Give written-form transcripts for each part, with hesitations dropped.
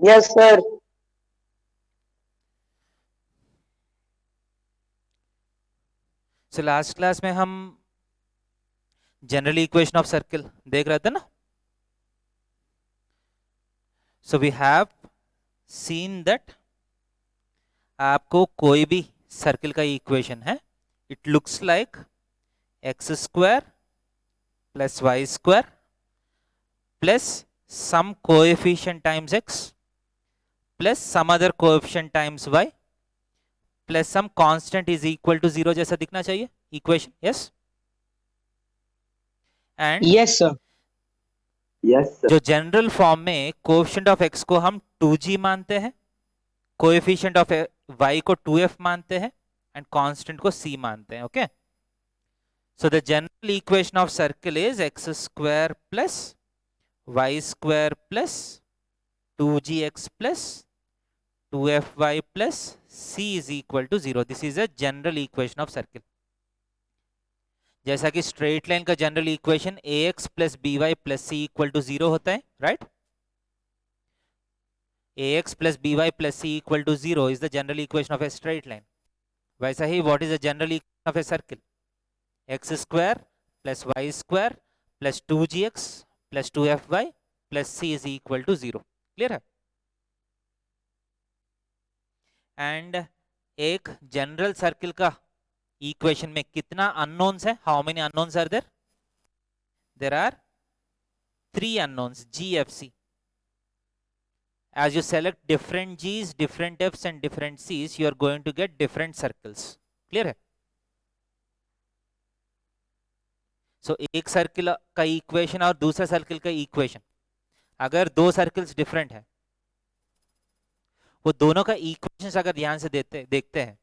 Yes, sir. So last class में हम general equation of circle देख रहे थे ना. So we have seen that आपको कोई भी सर्किल का इक्वेशन है, it looks like X square plus Y square plus some coefficient times X plus some other coefficient times Y plus some constant is equal to zero जैसा दिखना चाहिए equation. Yes. And Yes, sir. Yes sir. जो general form में coefficient of X को हम 2g मानते हैं, coefficient of y को 2f मानते हैं एंड कांस्टेंट को c मानते हैं. Okay. So the general equation of circle is X square plus Y square plus 2gx plus 2fy plus c is equal to zero. This is a general equation of circle. जैसा कि straight line का general equation ax plus by plus c equal to zero होता है, right? ax plus by plus c equal to 0 is the general equation of a straight line. वैसा ही what is the general equation of a circle? x square plus y square plus 2gx plus 2fy plus c is equal to 0. Clear है? And एक general circle का equation में कितना unknowns है? How many unknowns are there? There are 3 unknowns, g, f, c. As you select different g's, different f's and different c's, you are going to get different circles. Clear है? सो एक circle का equation और दूसरा circle का equation, अगर दो circles different है, वो दोनों का इक्वेशन अगर ध्यान से देखते हैं,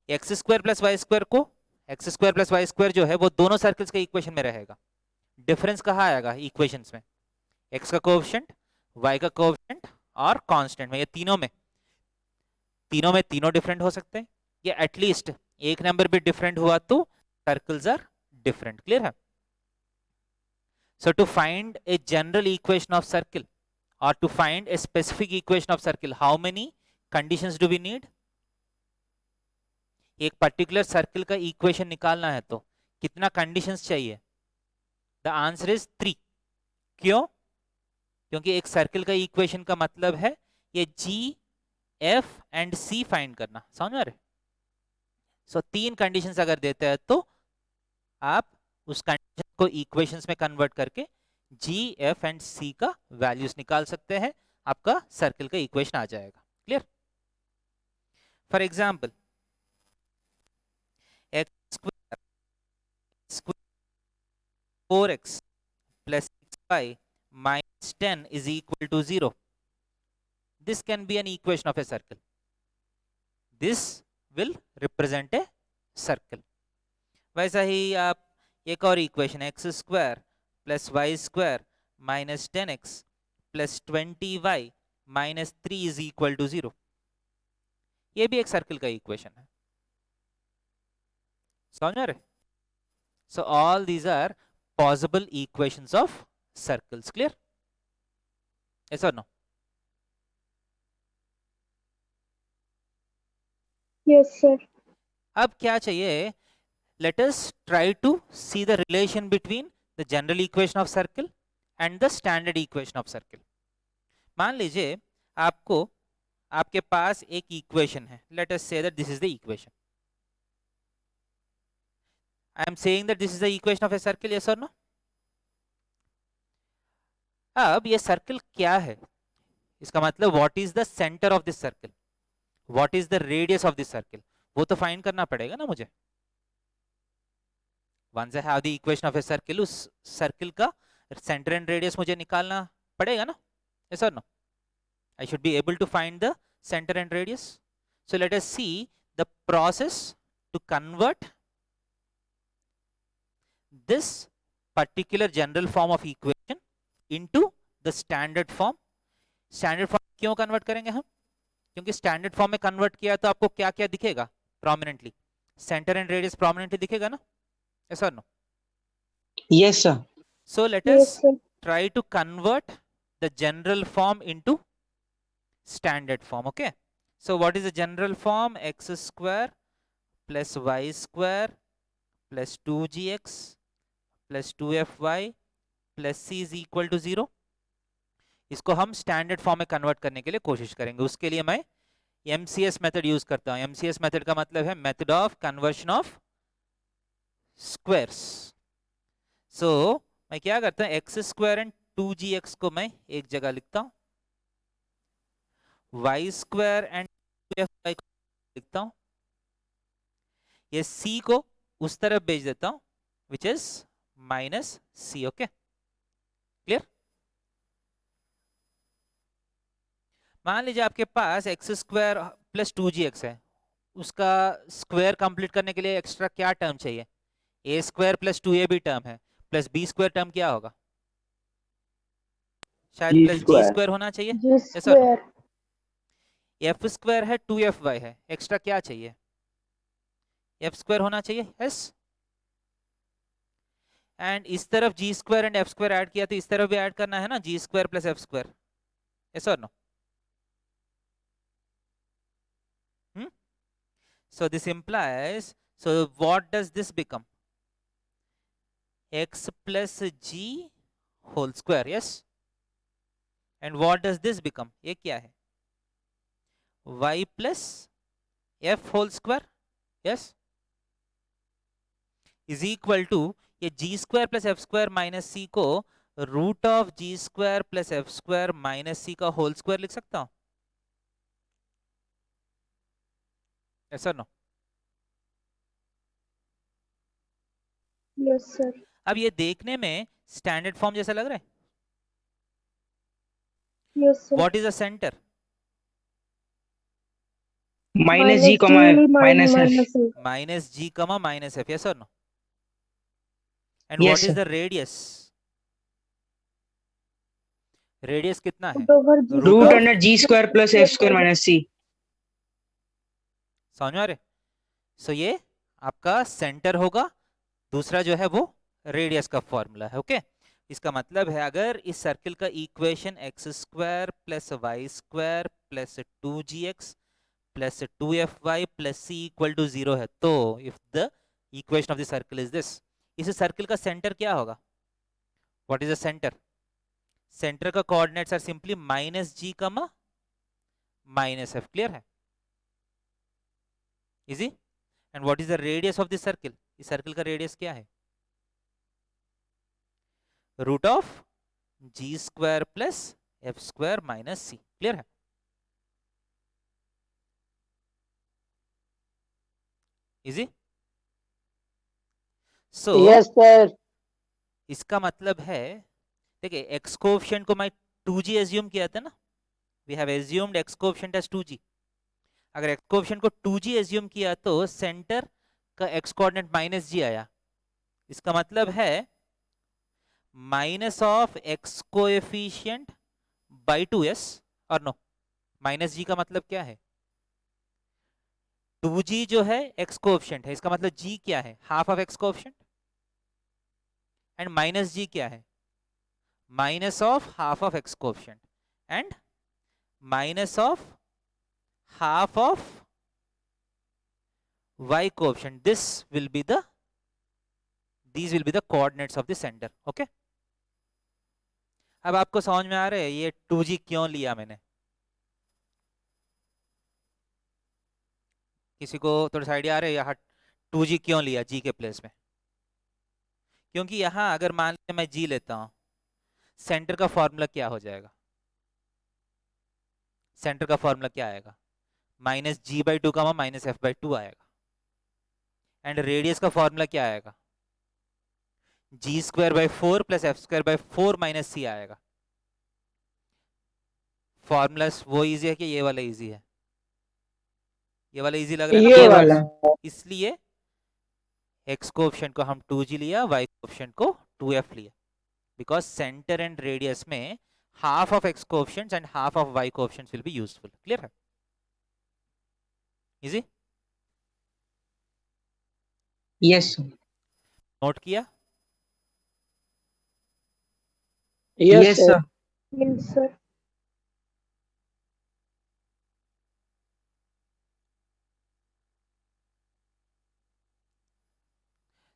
x square plus Y square को, x square plus Y square जो है वो दोनों सर्किल्स के इक्वेशन में रहेगा. डिफरेंस कहाँ आएगा इक्वेशंस में? एक्स का कोएफिशिएंट, वाई का कोएफिशिएंट और कांस्टेंट में. ये तीनों में तीनों डिफरेंट हो सकते हैं, या एटलीस्ट एक नंबर भी डिफरेंट हुआ तो सर्कल्स आर डिफरेंट. क्लियर है? So to find a general equation of circle or to find a specific equation of circle, how many conditions do we need? एक पर्टिकुलर सर्किल का equation निकालना है तो कितना कंडीशंस चाहिए? The answer is 3. क्यों? क्योंकि एक सर्किल का इक्वेशन का मतलब है ये g, f and C find करना. समझ आ रहे? सो 3 कंडीशंस अगर देते हैं तो आप उस कंडीशन को इक्वेशंस में कन्वर्ट करके जी, एफ एंड सी का वैल्यूज निकाल सकते हैं. आपका सर्किल का इक्वेशन आ जाएगा. Clear? For example, x square 4x plus 6y minus 10 is equal to 0. This can be an equation of a circle. This will represent a circle. वैसा ही आप एक और equation x square plus Y square minus 10x plus 20y minus 3 is equal to 0. ये भी एक circle का equation है. समझ रहे? So all these are possible equations of circles. Clear? Yes और नो? Yes, sir. अब क्या चाहिए? Let us try to see the relation between the general equation of circle and the standard equation of circle. मान लीजिए आपको, आपके पास एक equation है. Let us say that this is the equation. I am saying that this is the equation of a circle. Yes or no? अब ये circle क्या है? इसका मतलब what is the center of this circle, what is the radius of this circle, वो तो find करना पड़ेगा ना मुझे. Once I have the equation of a circle, उस सर्किल का सेंटर एंड रेडियस मुझे निकालना पड़ेगा ना. yes or no? I should be able to find the center and radius. So let us see the process to convert this particular general form of equation into the standard form. Standard form क्यों convert करेंगे हम? क्योंकि standard form में convert किया तो आपको क्या क्या दिखेगा prominently? Centre and radius prominently दिखेगा ना. yes or no? Yes, sir. So let Yes, us sir. try to convert the general form into standard form. Okay, so what is the general form? X square plus y square plus 2gx plus 2fy plus c is equal to 0. इसको हम standard form में convert करने के लिए कोशिश करेंगे. उसके लिए मैं MCS मेथड यूज करता हूं. MCS मेथड का मतलब है method of conversion of squares. So मैं क्या करता हूं, एक्स स्क्वायर एंड 2gx को मैं एक जगह लिखता हूं, y स्क्वायर एंड 2fy को लिखता हूं, ये c को उस तरफ भेज देता हूं which is minus c. Okay, clear? मान लीजिए आपके पास एक्स स्क्वायर प्लस 2gx है, उसका स्क्वायर कंप्लीट करने के लिए एक्स्ट्रा क्या टर्म चाहिए? ए स्क्वायर प्लस 2ab टर्म है, प्लस बी स्क्वायर टर्म क्या होगा? शायद G प्लस जी square. स्क्वायर होना चाहिए. जी Yes or no? Square F square है 2fy है, एक्स्ट्रा क्या चाहिए? एफ स्क्वायर होना चाहिए. यस. एंड इस तरफ g square and f square add किया तो इस तरफ भी ऐड करना है ना, g square plus F square. Yes और no? So this implies, so what does this become? X plus g whole square. Yes. And what does this become? ये क्या है? Y plus f whole square. Yes. Is equal to ये g square plus f square minus c को root of g square plus f square minus c का whole square लिख सकता हूं. Yes or no? Yes sir. अब ये देखने में स्टैंडर्ड फॉर्म जैसा लग रहा है. Yes sir. What is the center? Minus G comma minus F. Minus g comma minus f. Yes or no? And Yes, what is sir. the radius? Radius कितना है? Root root of under g square plus F square minus c. समझ में आ रहे? सो ये आपका centre होगा, दूसरा जो है वो रेडियस का फॉर्मूला है. ओके, इसका मतलब है अगर इस सर्किल का equation x square plus Y square plus 2gx plus 2fy plus c equal to 0 है, तो if the equation of the circle is this, इस सर्किल का सेंटर क्या होगा? What is the centre? Centre का coordinates are simply minus g comma minus f. Clear है? Easy. And what is the radius of this circle? इस circle का radius क्या है? Root of ji square plus F square minus C. Clear है? Easy. So yes sir. इसका मतलब है, देखिए एक्स कोएफिशिएंट को मैं 2g एज्यूम किया था ना, we have assumed X coefficient as 2g. अगर एक्स कोएफिशिएंट को 2g एज्यूम किया तो सेंटर का एक्स कोऑर्डिनेट माइनस जी आया. इसका मतलब है minus of x coefficient by 2. Yes और नो? माइनस जी का मतलब क्या है? 2g जो है एक्स कोएफिशिएंट है, इसका मतलब g क्या है? Half of x coefficient. And minus g क्या है? Minus of half of x coefficient and minus of half of y coefficient. These will be the coordinates of the center. Okay, अब आपको समझ में आ रहा है ये 2g क्यों लिया मैंने? किसी को थोड़ा सा आइडिया आ रहा है यहाँ 2g क्यों लिया g के प्लेस में? क्योंकि यहाँ अगर मान लीजिए मैं g लेता हूं, सेंटर का फॉर्मूला क्या हो जाएगा? सेंटर का फॉर्मूला क्या आएगा? माइनस जी बाई 2 का माइनस एफ बाई 2 आएगा. एंड रेडियस का फॉर्मूला क्या आएगा? G square by 4 plus F square by 4 minus सी आएगा. फॉर्मूला वो इजी है कि ये वाला इजी है? ये वाला इजी लग रहा है ये ना? वाला. इसलिए एक्स कोएफिशिएंट को हम 2g लिया, वाई कोएफिशिएंट को 2f लिया, बिकॉज सेंटर एंड रेडियस में half of X coefficients and half of Y coefficients will be useful. Clear है? इजी. यस. नोट किया? Yes yes sir. Sir. Yes sir.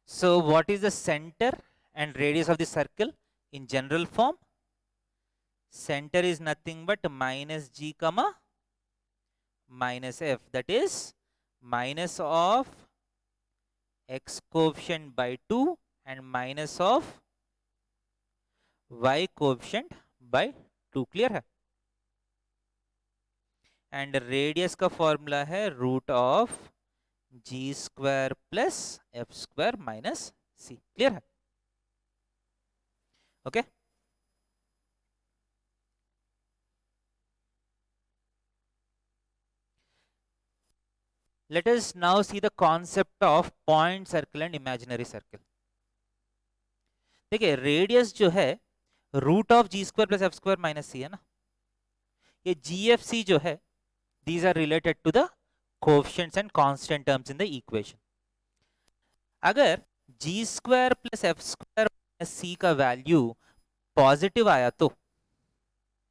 So what is the center and radius of the circle in general form? Center is nothing but minus g comma minus f, that is minus of x coefficient by 2 and minus of y coefficient by 2, clear है? And radius का formula है root of ji square plus F square minus C, clear है? Okay let us now see the concept of point circle and imaginary circle. देखिए radius जो है root of ji square plus F square minus c है ना, ये g f c जो है these are related to the coefficients and constant terms in the equation. अगर g square plus F square minus c का value positive आया तो,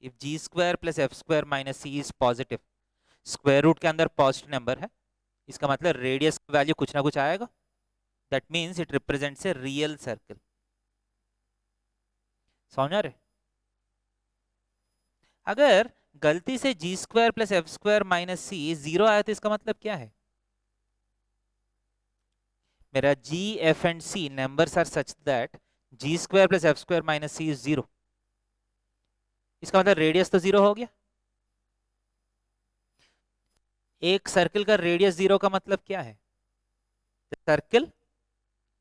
if g square plus F square minus c is positive, square root के अंदर positive number है, इसका मतलब radius का वैल्यू कुछ ना कुछ आएगा. That means it represents a real circle. समझ आ रहे? अगर गलती से g square plus F square minus c 0 आया तो इसका मतलब क्या है? मेरा g f and c numbers are such that g square plus F square minus c is 0. इसका मतलब रेडियस तो 0 हो गया. एक सर्किल का रेडियस 0 का मतलब क्या है? Circle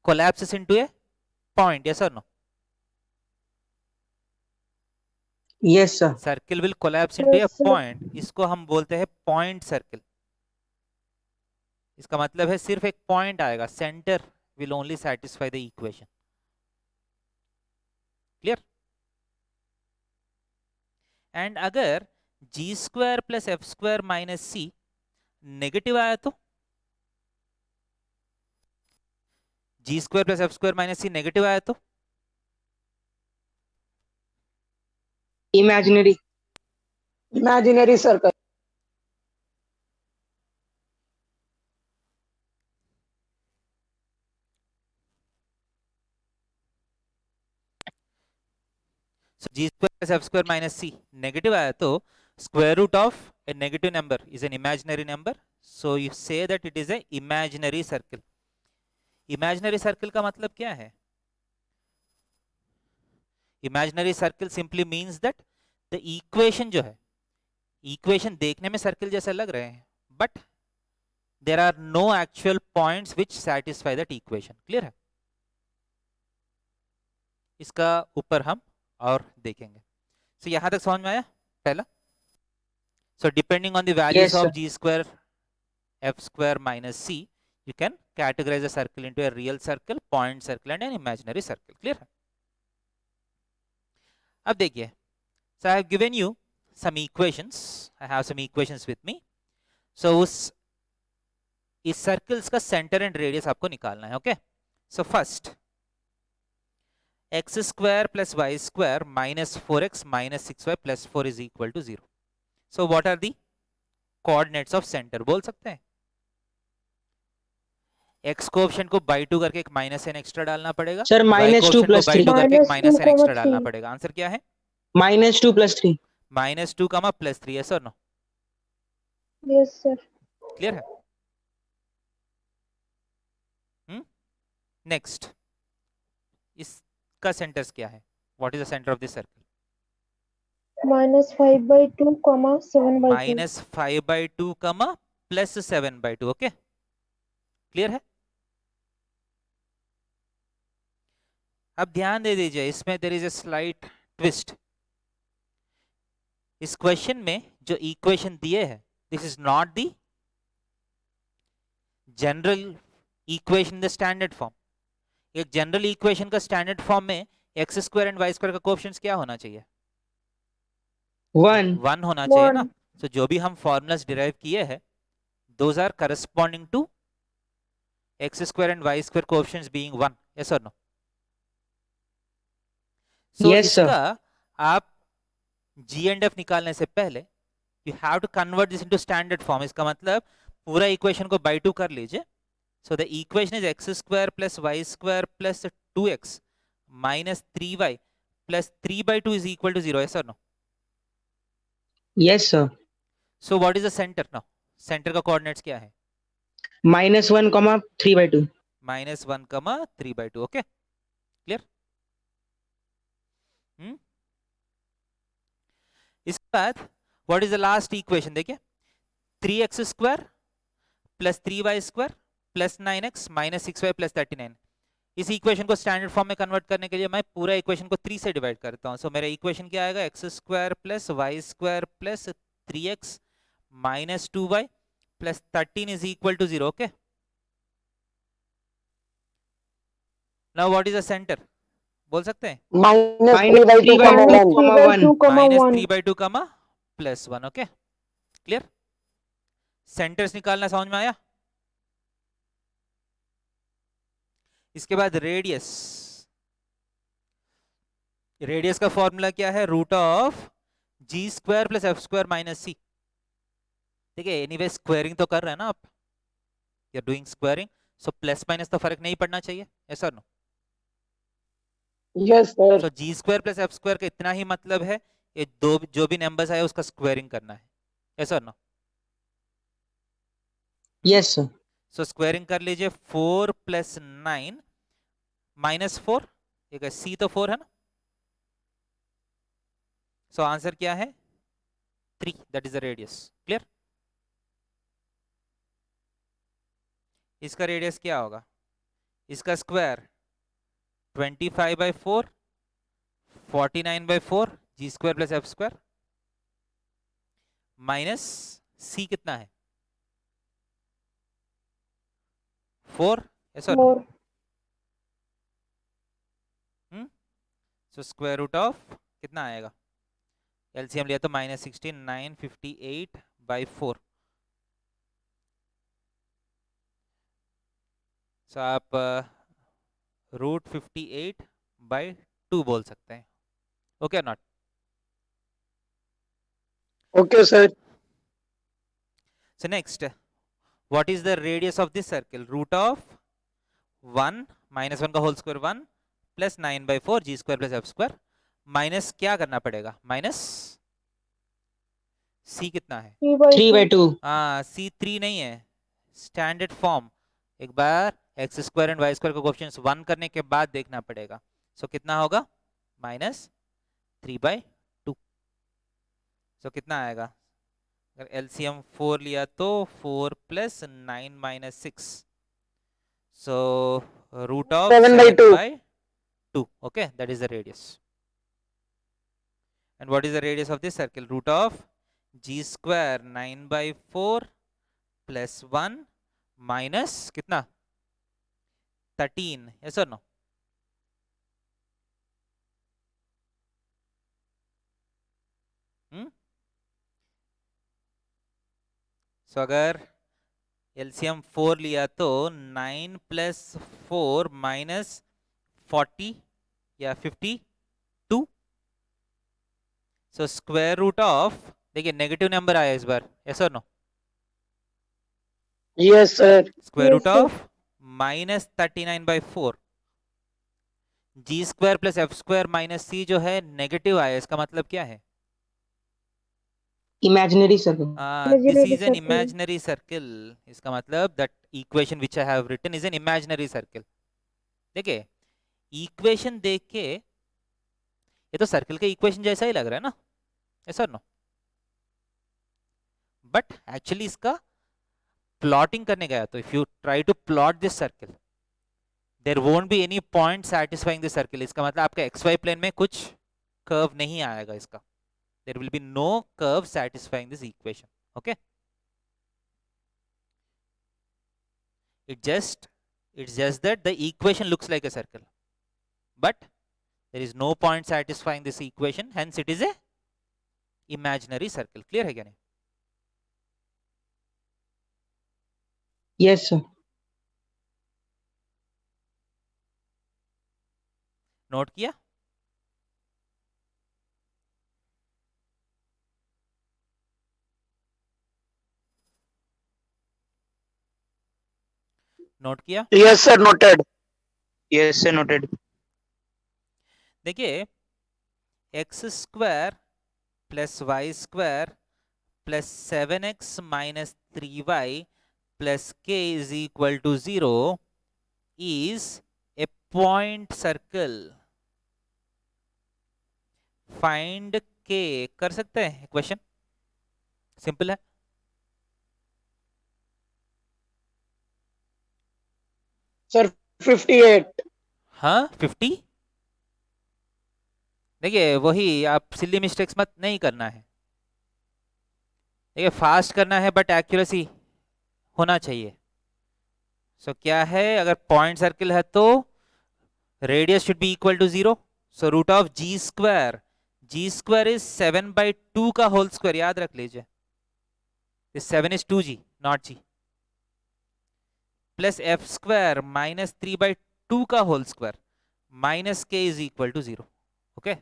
collapses into a point, yes और no? Yes, sir. Circle will collapse into a Yes, sir. Point. इसको हम बोलते हैं पॉइंट सर्किल. इसका मतलब है सिर्फ एक पॉइंट आएगा, centre will only satisfy the equation. Clear? And अगर g square plus F square minus c negative आया तो, g square plus F square minus c negative आया तो, Imaginary. Imaginary circle. so g square plus f square minus c negative आया तो square root of a negative number is an imaginary number, so you say that it is a imaginary circle. imaginary circle का मतलब क्या है? imaginary circle simply means that the equation जो है, equation देखने में circle जैसा लग रहे हैं, but there are no actual points which satisfy that equation. clear है? इसका ऊपर हम और देखेंगे. so यहां तक समझ में आया पहला? so depending on the values Yes, of sir. g square f square minus c, you can categorize a circle into a real circle, point circle and an imaginary circle. clear है? अब देखिए, so I have given you some equations. I have some equations with me. so इस circles का centre and radius आपको निकालना है. Okay so first X square plus Y square minus 4x minus 6y plus 4 is equal to 0. So what are the coordinates of centre? बोल सकते हैं x coefficient को by 2 करके एक माइनस n एक्स्ट्रा डालना पड़ेगा. Sir, y minus 2 कोएफिशिएंट को plus by 3. 2 करके एक Minus minus 2 n extra comma डालना 3. पड़ेगा. आंसर क्या है? Minus 2 plus 3. माइनस 2 कमा प्लस 3. यस और नो? Yes, sir. क्लियर है? नेक्स्ट, इसका सेंटर्स क्या है? What is the centre of this circle? Minus 5/2 comma 7/2. Minus 5/2 कमा प्लस 7/2. ओके क्लियर है? अब ध्यान दे दीजिए, इसमें there is a slight twist. इस क्वेश्चन में जो इक्वेशन दिए हैं, this is not the general equation in the standard form. एक जनरल इक्वेशन का स्टैंडर्ड फॉर्म में X square and Y square का कोएफिशिएंट्स क्या होना चाहिए? 1. 1 होना चाहिए ना. One. तो जो भी हम फॉर्मूलास डिराइव किए हैं, those are corresponding to X square and Y square coefficients being 1. Yes और नो? So Yes, sir. इसका आप जी एंड एफ निकालने से पहले you have to convert this into standard form. इसका मतलब पूरा इक्वेशन को बाई 2 कर लीजिए, So the equation is x square plus y square plus 2x minus 3y plus 3 by 2 is equal to 0. Yes or no? Yes, sir. So what is the center now? Center का coordinates क्या है? -1, 3/2. -1, 3/2. Okay, clear? इसके बाद what is the last equation? देखिए 3x square plus 3y square plus 9x minus 6y plus 39. इस equation को standard form में convert करने के लिए मैं पूरा इक्वेशन को 3 से डिवाइड करता हूं. सो मेरा इक्वेशन क्या आएगा? X square plus Y square plus 3x minus 2y plus 13 is equal to 0. Okay, now what is the centre? बोल सकते हैं -3/2, -3/2 प्लस 1. Okay, clear? सेंटर्स निकालना समझ में आया? इसके बाद रेडियस. रेडियस का फॉर्मूला क्या है? Root of ji square plus F square minus c. ठीक है, एनीवे स्क्वायरिंग तो कर रहे हैं ना आप, you are doing squaring, so plus minus तो फर्क नहीं पड़ना चाहिए. ऐसा no? Yes, sir. So G square plus F square का इतना ही मतलब है, ये दो जो भी नंबर्स आए उसका स्क्वायरिंग करना है. ऐसा नो? Yes, sir. सो स्क्वायरिंग कर लीजिए. 4 प्लस 9 माइनस 4, एक सी तो 4 है ना. सो आंसर क्या है? 3. That is the radius. Clear? इसका रेडियस क्या होगा? इसका square 25/4 49/4 g square plus F square minus c कितना है? 4. ऐसा? 4. सो स्क्वायर रूट ऑफ कितना आएगा? एलसीएम लिया तो -16 958/4. सो आप √58/2 बोल सकते हैं. Okay not? Okay, sir. So next, what is the radius of this circle? Root of 1 -1 का whole square 1 plus 9/4 g square plus F square minus क्या करना पड़ेगा? माइनस सी कितना है? 3/2. हाँ, सी 3 नहीं है, स्टैंडर्ड फॉर्म. एक बार x square and Y square का कोएफिशिएंट्स 1 करने के बाद देखना पड़ेगा. सो कितना होगा? -3/2. सो कितना आएगा? अगर एलसीएम 4 लिया तो 4 plus 9 minus 6, so root of 7/2. Okay, that is the radius. And what is the radius of this circle? Root of g square 9/4 plus 1 minus कितना? 13. Yes or no? So अगर एलसीएम 4 लिया तो 9 प्लस 4 माइनस 40 या 52. So square root of, देखिए negative number आया इस बार. Yes और no? Yes, sir. Square root Yes, sir. Of -39/4 g square plus F square minus c जो है नेगेटिव आया, इसका मतलब क्या है? Imaginary circle. This Imaginary is an circle. Imaginary circle. इसका मतलब that equation which I have written is an imaginary circle. देखिए इक्वेशन देख के ये तो सर्किल के इक्वेशन जैसा ही लग रहा है ना. ऐसा नो? बट एक्चुअली इसका प्लॉटिंग करने गया तो if you try to plot this circle there won't be any point satisfying this circle. इसका मतलब आपका XY प्लेन में कुछ कर्व नहीं आएगा इसका. there will be no curve satisfying this equation. Okay, it's just that the equation looks like a circle, but there is no point satisfying this equation, hence it is a imaginary circle. Clear है क्या नहीं? Yes, sir. Note किया? Note किया? Yes, sir. Noted. Yes, sir. Noted. देखिए X square plus Y square plus 7x minus 3y plus k is equal to 0 is a point circle. Find k कर सकते हैं question, simple है. Sir, 58. हाँ 50. देखिए वही, आप सिली मिस्टेक्स मत नहीं करना है. देखिए फास्ट करना है बट एक्यूरेसी होना चाहिए. सो क्या है, अगर पॉइंट सर्किल है तो radius should be equal to 0. So root of ji square is 7/2 का होल स्क्वायर, याद रख लीजिए. 7 is 2g not g, plus F square minus 3/2 का whole square minus k is equal to 0. Okay,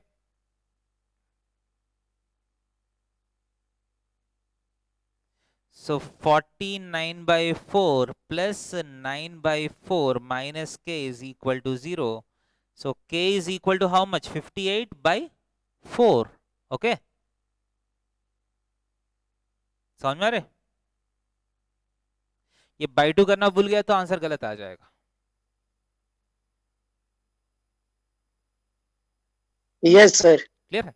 so 49/4 plus 9/4 minus k is equal to 0. So k is equal to how much? 58/4. okay, समझ में आ रहे? ये by 2 करना भूल गया तो आंसर गलत आ जाएगा. Yes, sir. क्लियर है?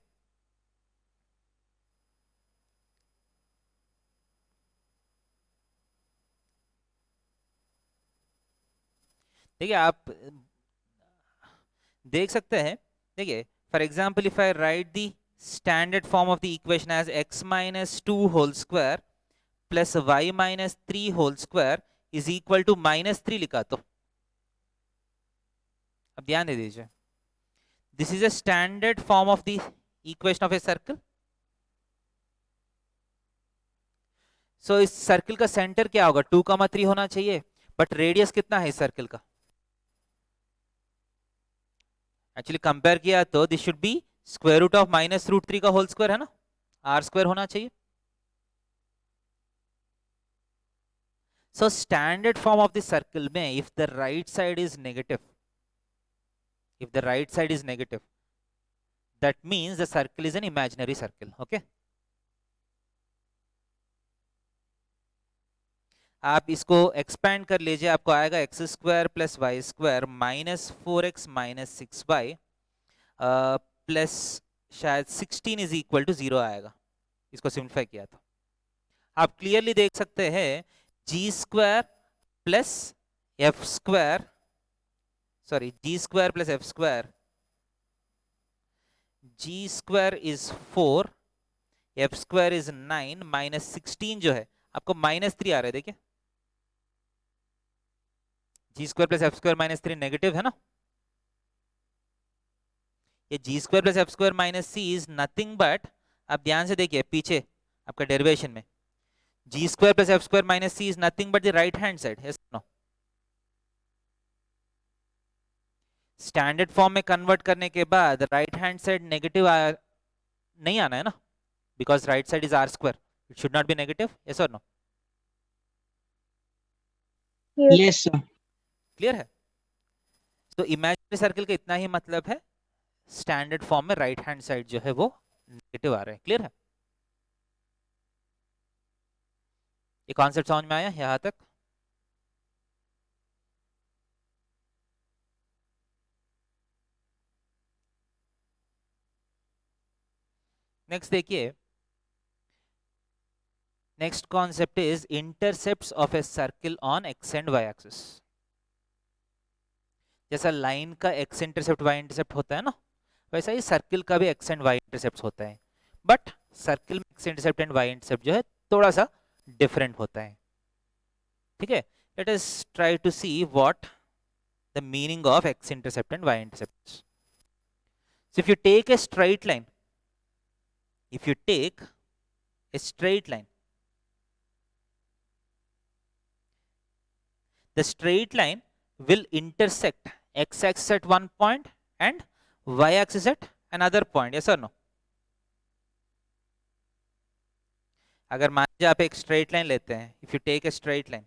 देखिए आप देख सकते हैं. देखिए for example if I write the standard form of the equation as x minus 2 whole square plus y minus 3 whole square is equal to -3 लिखा, तो अब ध्यान दे दीजिए, this is a standard form of the equation of a circle. So इस circle का centre क्या होगा? 2,3 होना चाहिए, बट रेडियस कितना है इस सर्कल का? एक्चुअली कंपेयर किया तो this should be square root of -√3 का होल स्क्वायर है ना, r स्क्वायर होना चाहिए. So standard form of the circle में if the right side is negative, that means the circle is an imaginary circle. Okay, आप इसको expand कर लीजिए, आपको आएगा x square plus Y square minus 4x minus 6y plus शायद 16 is equal to 0 आएगा. इसको सिंप्लीफाई किया तो आप क्लियरली देख सकते हैं g square plus F square, sorry g square plus F square, g square is 4, f square is 9, minus 16 जो है आपको -3 आ रहा है. देखिए g square plus F square -3 negative है ना. ये g square plus F square minus c is nothing but, आप ध्यान से देखिए पीछे आपका डेरिवेशन में, g square plus F square minus c is nothing but the right hand side. Yes no? Standard form में कन्वर्ट करने के बाद राइट हैंड साइड नेगेटिव नहीं आना है ना, because right side is R square, it should not be negative. Yes और no? Yes, sir. Clear है? तो इमेजिनरी सर्कल का इतना ही मतलब है, स्टैंडर्ड फॉर्म में राइट हैंड साइड जो है वो नेगेटिव आ रहा है. क्लियर है? ये कॉन्सेप्ट समझ में आया यहां तक? नेक्स्ट देखिए, next concept is intercepts of a circle on X and Y axis. जैसा लाइन का एक्स इंटरसेप्ट वाई इंटरसेप्ट होता है ना, वैसा ही सर्किल का भी एक्स एंड वाई इंटरसेप्ट होता है, बट सर्किल में X intercept and Y intercept जो है थोड़ा सा डिफरेंट होता है. ठीक है, let us try to see what the meaning of X intercept and Y intercept. So if you take a straight line, if you take a straight line, the straight line will intersect x axis at one point and y axis at another point. yes or no? अगर मान लीजिए आप एक straight line लेते हैं, if you take a straight line,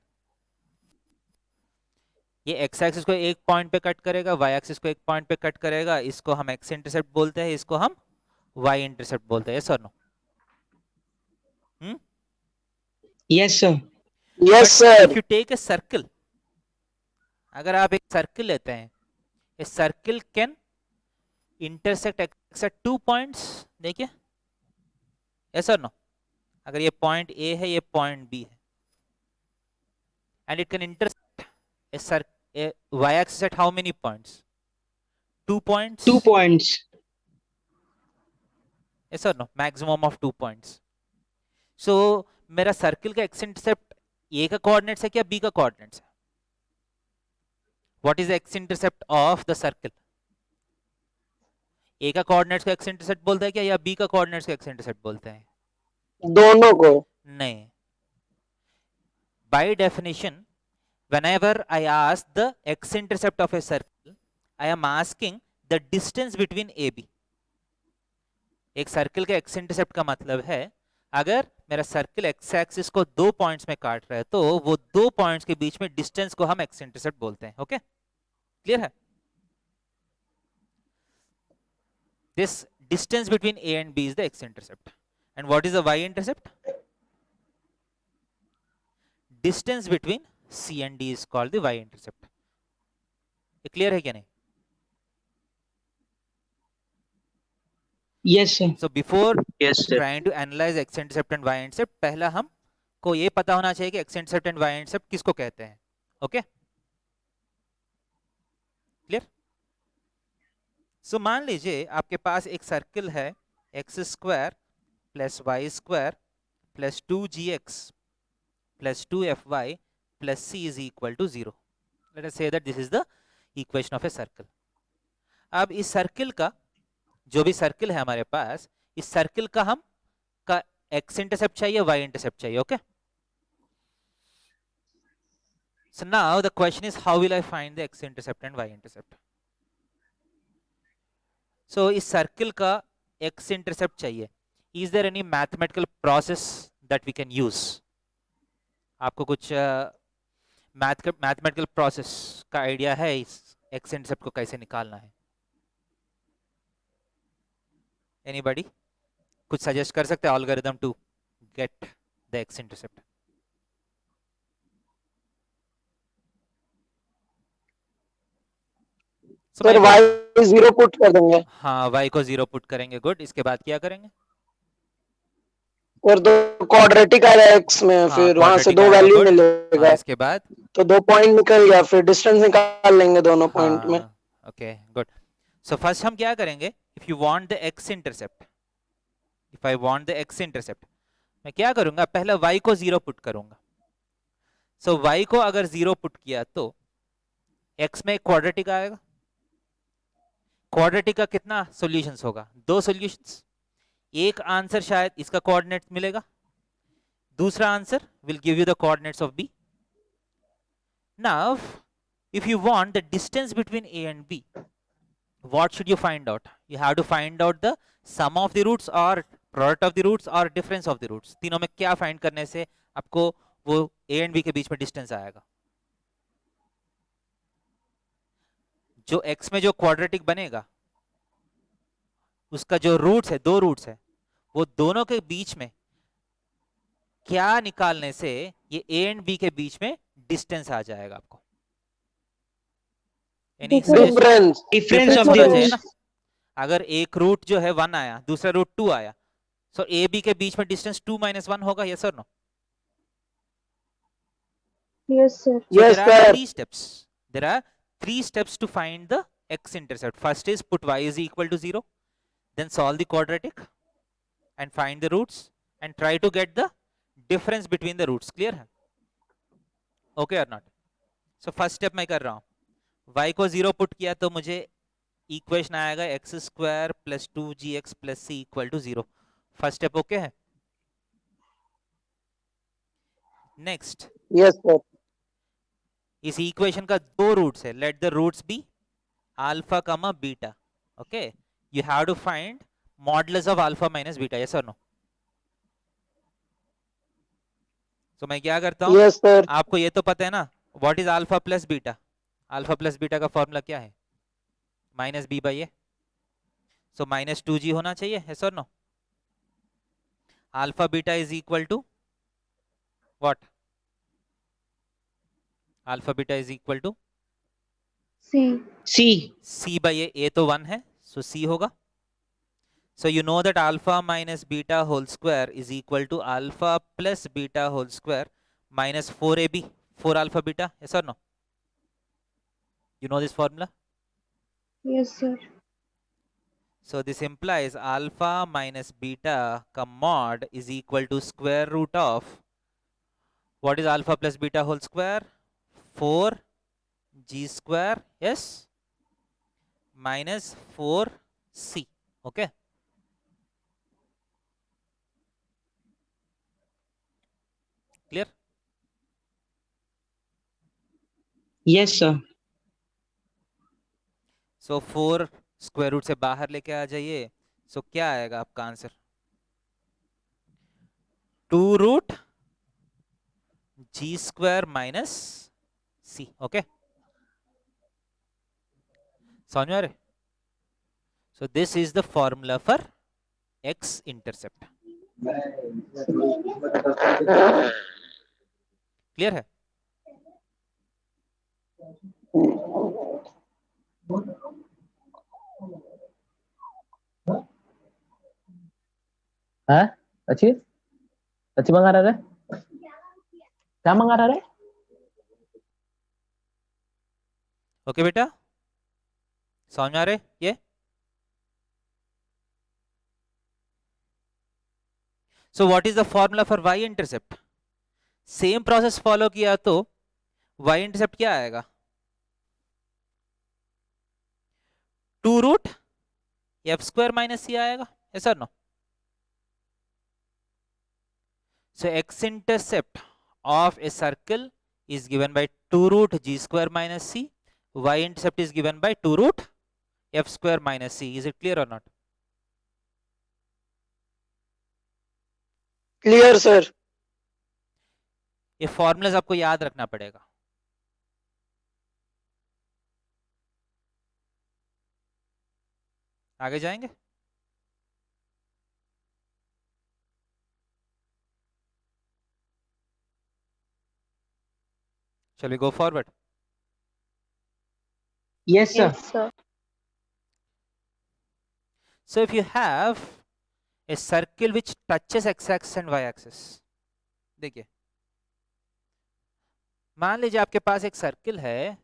ये x axis को एक पॉइंट पे कट करेगा, वाई एक्सिस को एक पॉइंट पे कट करेगा, इसको हम एक्स इंटरसेप्ट बोलते हैं, इसको हम वाई इंटरसेप्ट बोलते हैं। यस और no? Yes, sir. Yes, sir. If you take a circle, अगर आप एक सर्कल लेते हैं, a circle can intersect X at 2 points, देखिए। यस और नो? अगर ये पॉइंट ए है, ये पॉइंट बी है, and it can intersect a Y axis at how many points? 2 points. 2 points. Yes or no? Maximum of 2 points. So मेरा circle का x intercept A का कोऑर्डिनेट्स है क्या बी का कोऑर्डिनेट्स है? What is the x intercept of the circle? A का coordinates को x intercept बोलते हैं क्या, या बी का कोऑर्डिनेट्स को एक्स इंटरसेप्ट बोलते हैं? दोनों को। नहीं। By definition, whenever I ask the x intercept of a circle, I am asking the distance between AB. एक सर्कल का एक्स इंटरसेप्ट का मतलब है, अगर मेरा सर्कल एक्स एक्सिस को 2 पॉइंट्स में काट रहा है तो वो 2 पॉइंट्स के बीच में डिस्टेंस को हम एक्स इंटरसेप्ट बोलते हैं। ओके, क्लियर है? This distance between A and B is the x intercept. And what is the y intercept? Distance between C and D is called the y intercept. ये clear है क्या नहीं? Yes, sir. So before Yes, sir. trying to analyze x intercept and y intercept, पहला हम को ये पता होना चाहिए कि x intercept and y intercept किसको कहते हैं। Okay, clear? सो मान लीजिए आपके पास एक सर्कल है x square plus Y square plus 2gx plus 2fy plus c is equal to 0. Let us say that this is the equation of a circle. अब इस सर्कल का, जो भी सर्कल है हमारे पास, इस सर्कल का हम का x इंटरसेप्ट चाहिए, y इंटरसेप्ट चाहिए। Okay, so now the question is how will I find the x intercept and y intercept? So इस सर्कल का x इंटरसेप्ट चाहिए, is there any mathematical process that we can use? आपको कुछ mathematical process का idea है इस x intercept को कैसे निकालना है? एनीबॉडी कुछ सजेस्ट कर सकते हैं algorithm to get the x intercept? Sir y 0 put कर देंगे हाँ, y को 0 पुट करेंगे। गुड, इसके बाद क्या करेंगे? और 2 क्वाड्रेटिक आएगा x में, हाँ, फिर वहां से quadratic 2 आएगा, वैल्यू good. मिलेगा, हाँ, इसके बाद तो 2 पॉइंट निकल गया, फिर डिस्टेंस निकाल लेंगे दोनों पॉइंट में। Okay, good. सो फर्स्ट हम क्या करेंगे, if you want the x intercept, if I want the x intercept, मैं क्या करूंगा, पहले y को 0 पुट करूंगा। सो y को अगर 0 पुट किया तो x में एक क्वाड्रेटिक आएगा। क्वाड्रेटिक का कितना सॉल्यूशंस होगा? 2 सॉल्यूशंस। एक आंसर शायद इसका कोऑर्डिनेट मिलेगा, दूसरा answer will give you the coordinates of b. Now if you want the distance between a and b, what should you find out? You have to find out the sum of the roots or product of the roots or difference of the roots. तीनों में क्या find करने से आपको वो a and b के बीच में distance आएगा? जो x में जो क्वाड्रेटिक बनेगा उसका जो रूट्स है, 2 रूट्स है, वो दोनों के बीच में क्या निकालने से ये a एंड b के बीच में डिस्टेंस आ जाएगा आपको? डिफरेंस Difference of the होना चाहिए ना? roots. अगर एक रूट जो है 1 आया, दूसरा रूट 2 आया, सो ए बी के बीच में डिस्टेंस 2 - 1 होगा। यस और no? Yes, sir. Yes, there are sir. 3 steps. There are 3 steps to find the x intercept. First is put y is equal to 0, then solve the quadratic and find the roots and try to get the difference between the roots. Clear है? Okay or not? So first step मैं कर रहा हूँ, y को 0 put किया तो मुझे equation आएगा x स्क्वायर प्लस 2gx प्लस c equal to 0। First step okay है? नेक्स्ट, यस सर, इस इक्वेशन का 2 रूट्स है, let the roots be alpha comma beta. Okay, you have to find modulus of alpha minus beta. Yes और no? तो मैं क्या करता हूँ, यस सर, आपको ये तो पता है ना what is alpha plus beta? Alpha plus beta का फॉर्मूला क्या है? Minus B by A, so minus 2g होना चाहिए, yes or no? Alpha beta is equal to what? Alpha beta is equal to C. c by A तो 1 है, so c होगा. So you know that alpha minus beta whole square is equal to alpha plus beta whole square minus 4ab, 4 alpha beta, yes or no? You know this formula? Yes, sir. So this implies alpha minus beta mod is equal to square root of, what is alpha plus beta whole square? 4g square, yes, minus 4c, okay? Clear? Yes, sir. So 4 square root से बाहर लेके आ जाइए, सो क्या आएगा आपका answer? 2 root G square minus सी, okay? समझ में आ रहे? So this is the formula for x intercept. Clear है? Hah? Acil? Acil mengarah deh? क्या मंगा रहा है? ओके बेटा, समझ में आ रहे ये? So what is the formula for Y intercept? Same process follow किया तो वाई इंटरसेप्ट क्या आएगा? 2 रूट एफ स्क्वायर माइनस सी आएगा, ऐसा no? So x intercept of a circle is given by 2 root g square minus c. Y intercept is given by 2 root f square minus c. Is it clear or not? Clear, sir. ये formulas आपको याद रखना पड़ेगा. आगे जाएंगे. Shall we go forward? Yes, sir. Yes, sir. So if you have a circle which touches x-axis and y-axis, देखिए, मान लीजिए आपके पास एक सर्किल है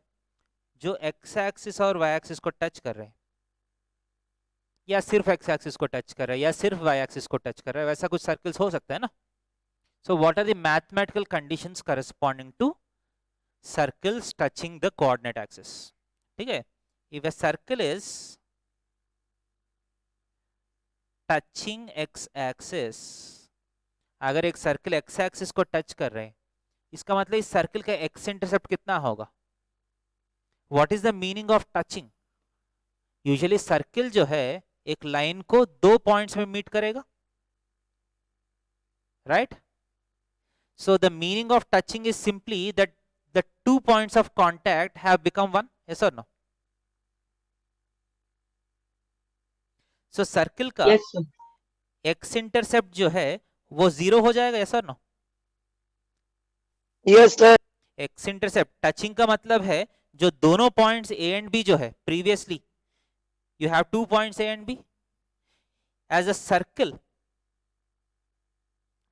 जो x-axis और y-axis को टच कर रहे हैं, या सिर्फ x-axis को टच कर रहा है, या सिर्फ y-axis को टच कर रहा है, वैसा कुछ सर्कल्स हो सकता है ना. So what are the mathematical conditions corresponding to circles touching the coordinate axis? ठीक है, if a circle is touching x-axis, अगर एक सर्कल x-axis को टच कर रहे हैं, इसका मतलब इस सर्कल का x इंटरसेप्ट कितना होगा? What is the meaning of touching? Usually circle जो है एक लाइन को 2 पॉइंट्स में मीट करेगा, right? So the meaning of touching is simply that the 2 points of contact have become one, yes or no? So circle का Yes, sir. x intercept जो है वो 0 हो जाएगा, yes or no? Yes, sir. x intercept touching का मतलब है जो दोनों पॉइंट्स a and b जो है, previously you have 2 points a and b as a circle.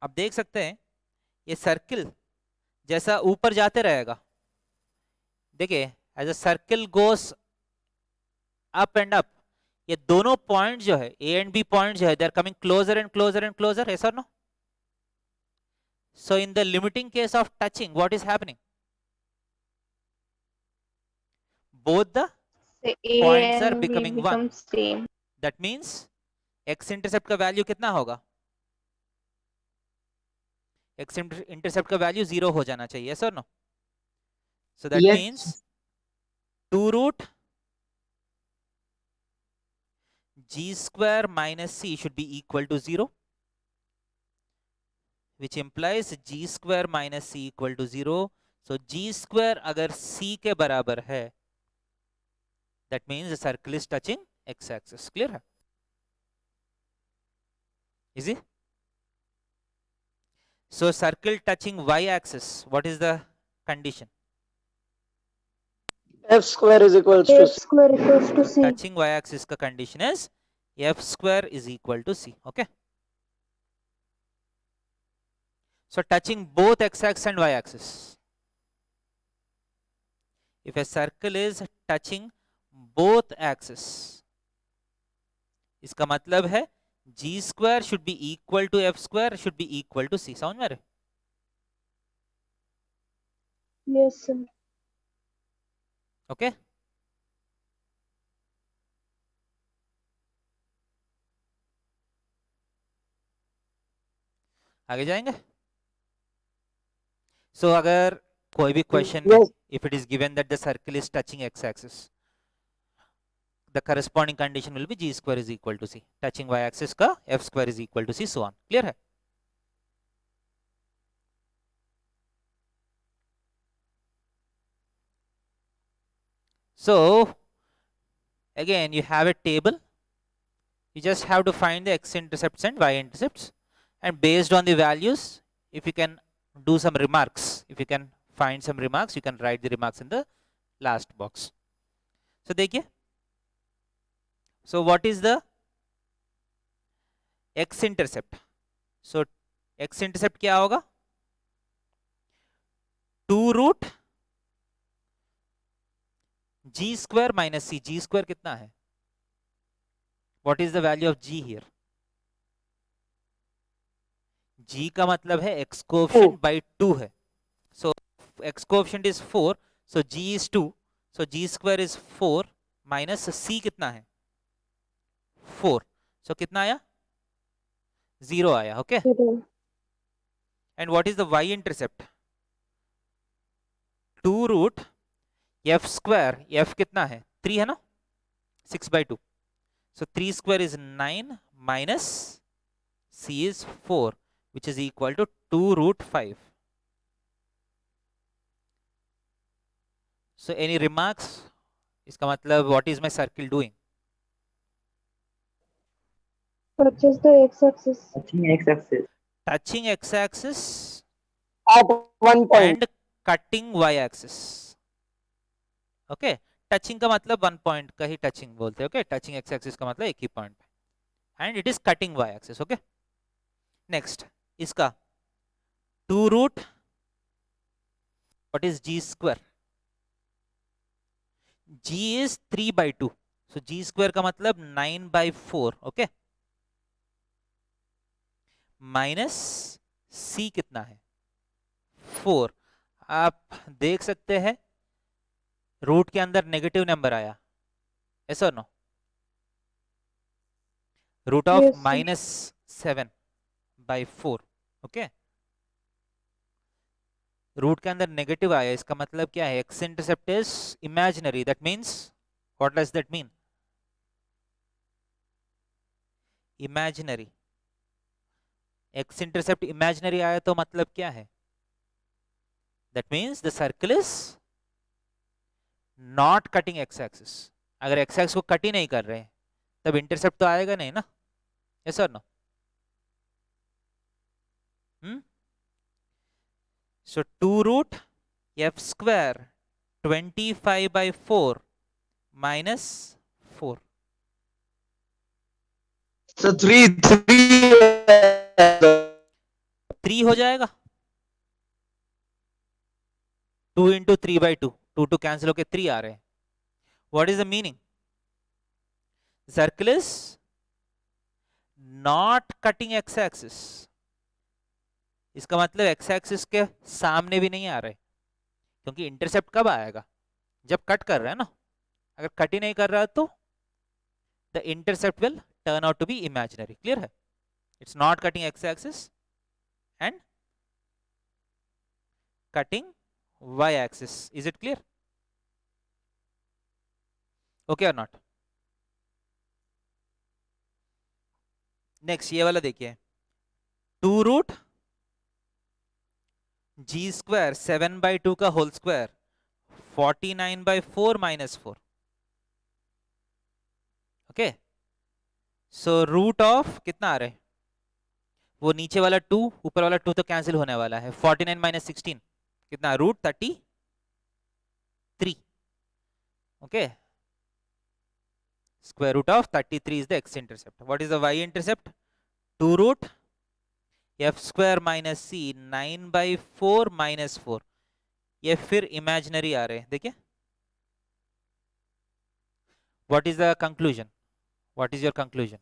आप देख सकते हैं ये सर्किल जैसा ऊपर जाते रहेगा, देखिए, as a circle goes up and up, ये दोनों पॉइंट जो है ए एंड बी पॉइंट जो है they are coming closer and closer and closer, yes or no? So in the limiting case of touching, what is happening? Both the So A points are and B becoming one. become same. That means x intercept का value कितना होगा? x intercept का value 0 हो जाना चाहिए, yes or no? So that Yes. means 2 root g square minus c should be equal to 0, which implies g square minus c equal to 0. So g square अगर c के बराबर है that means the circle is touching x-axis. Clear है? Easy? So circle touching y-axis, what is the condition? F square is equals to F C. square equals to C. Touching y-axis का condition is f square is equal to c. Okay. So touching both x-axis and y-axis. If a circle is touching both axes, इसका मतलब है g square should be equal to f square should be equal to c. समझ में आ रहे? Yes, sir. Okay. आगे जाएंगे. So अगर कोई भी question में, Yes. if it is given that the circle is touching x-axis, the corresponding condition will be g square is equal to c. Touching y-axis का f square is equal to c, so on. Clear है? So again you have a table. You just have to find the x-intercepts and y-intercepts, and based on the values, if you can do some remarks, if you can find some remarks, you can write the remarks in the last box. So देखिए, so what is the x-intercept? So x-intercept क्या होगा? 2 root g square minus c. g square कितना है? What is the value of g here? g का मतलब है x coefficient by 2 है. So x coefficient is 4, so g is 2, so g square is 4 minus c कितना है? 4. So कितना आया? 0 आया. Okay. And what is the y-intercept? 2 root f square. f कितना है? 3 है ना? 6 by 2. So 3 square is 9 minus c is 4, which is equal to 2 root 5. So any remarks? इसका मतलब what is my circle doing? Touches the x-axis. Touching x-axis. Touching x-axis At one point. and cutting y-axis. Okay. Touching का मतलब 1 point का ही touching बोलते हैं. Okay. Touching x axis का मतलब एक ही पॉइंट पे, and it is cutting Y axis. Okay. Next इसका 2 root what is G square? G is 3 by 2, so G square का मतलब 9 by 4. ओके. माइनस सी कितना है? 4. आप देख सकते हैं रूट के अंदर नेगेटिव नंबर आया, ऐसा no? Root of Yes, sir. -7 by 4. Okay. Root के अंदर नेगेटिव आया, इसका मतलब क्या है? X intercept is imaginary. That means what does that mean? Imaginary. X intercept imaginary आया तो मतलब क्या है? That means the circle is not cutting X axis. अगर एक्स एक्सिस को कट ही नहीं कर रहे तब इंटरसेप्ट तो आएगा नहीं ना. यस और no? So 2 root F square 25 by 4 minus 4. So 3 हो जाएगा. 2 into 3 by 2. 2 to cancel होके 3 आ रहे हैं. What is the meaning? Circle is not cutting x axis. इसका मतलब x axis के सामने भी नहीं आ रहे, क्योंकि इंटरसेप्ट कब आएगा? जब कट कर रहा है ना. अगर कट ही नहीं कर रहा तो the intercept will turn out to be imaginary. Clear है? It's not cutting x axis and cutting y axis. Is it clear? Okay or not? Next ये वाला देखिए. 2 रूट g स्क्वायर 7 by 2 का whole square 49 by 4 minus 4. Okay so root of कितना आ रहा है, वो नीचे वाला 2 ऊपर वाला 2 तो कैंसिल होने वाला है, 49 माइनस 16 कितना, root 33. Okay square root of 33 is the x-intercept. What is the y-intercept? 2 root f square minus c 9 by 4 minus 4. ये फिर इमेजिनरी आ रहे हैं, देखिए. What is the conclusion? What is your conclusion?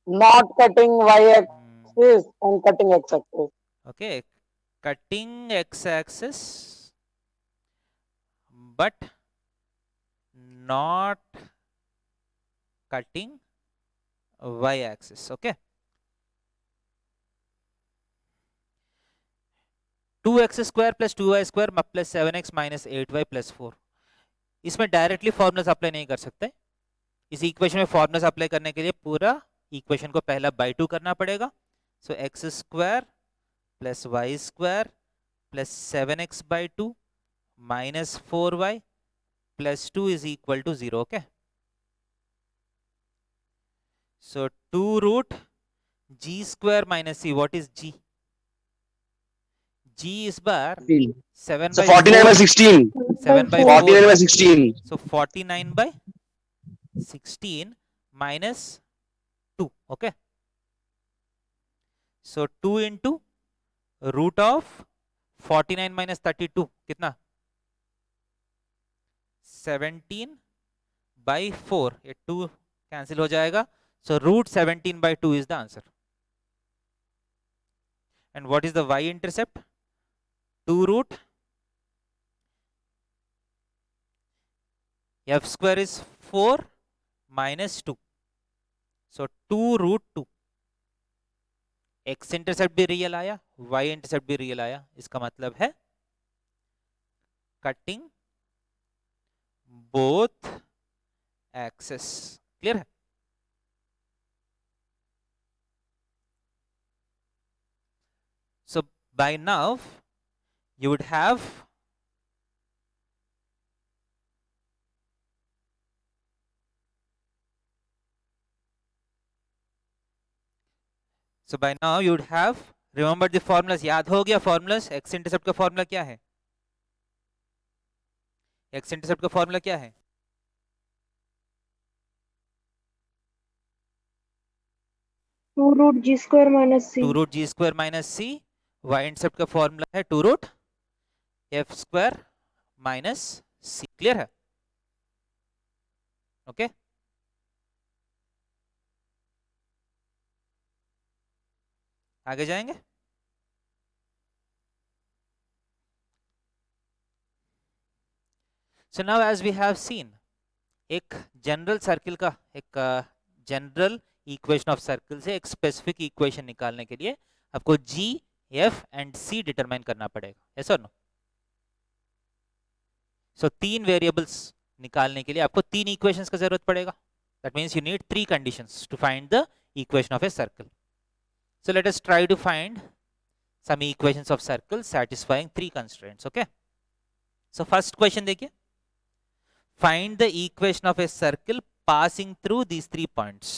Not cutting y-axis and cutting x-axis. Okay, cutting x-axis but not cutting y-axis. Okay. 2x square plus 2y square plus 7x minus 8y plus 4. इसमें directly formulas apply नहीं कर सकते. इस equation में formulas apply करने के लिए पूरा इक्वेशन को पहला बाई 2 करना पड़ेगा. सो x square plus y square plus 7x by 2 minus 4y plus 2 is equal to 0. Okay. So 2 root g square minus c. What is g? G is bar 7 So by 49 by 4. 16. 7 by 49 by 4. 16. So 49 by 16 minus 2. Okay. So 2 into root of 49 minus 32 कितना, 17 by 4. ये 2 cancel हो जाएगा. So root 17 by 2 is the answer. And what is the y-intercept? 2 root f square is 4 minus 2. So 2 root 2. x intercept भी real आया, y intercept भी real आया. इसका मतलब है कटिंग बोथ एक्सेस. क्लियर है? So by now you would have remembered the formulas. याद हो गया formulas. x इंटरसेप्ट का फॉर्मूला क्या है? x इंटरसेप्ट का फॉर्मूला क्या है? Two root G square minus C. 2 root G square minus C. y intercept का फॉर्मूला है 2 रूट एफ स्क्वायर माइनस सी. क्लियर है? ओके. आगे जाएंगे. So now as we have seen, एक जनरल सर्किल का, एक जनरल इक्वेशन ऑफ सर्किल से एक स्पेसिफिक इक्वेशन निकालने के लिए आपको जी, एफ एंड सी डिटरमाइन करना पड़ेगा. यस और नो? सो 3 वेरिएबल्स निकालने के लिए आपको 3 इक्वेशंस का जरूरत पड़ेगा. That means you need 3 conditions to find the equation of a circle. So let us try to find some equations of circle satisfying 3 constraints. Okay. So first question देखिए. Find the equation of a circle passing through these 3 points.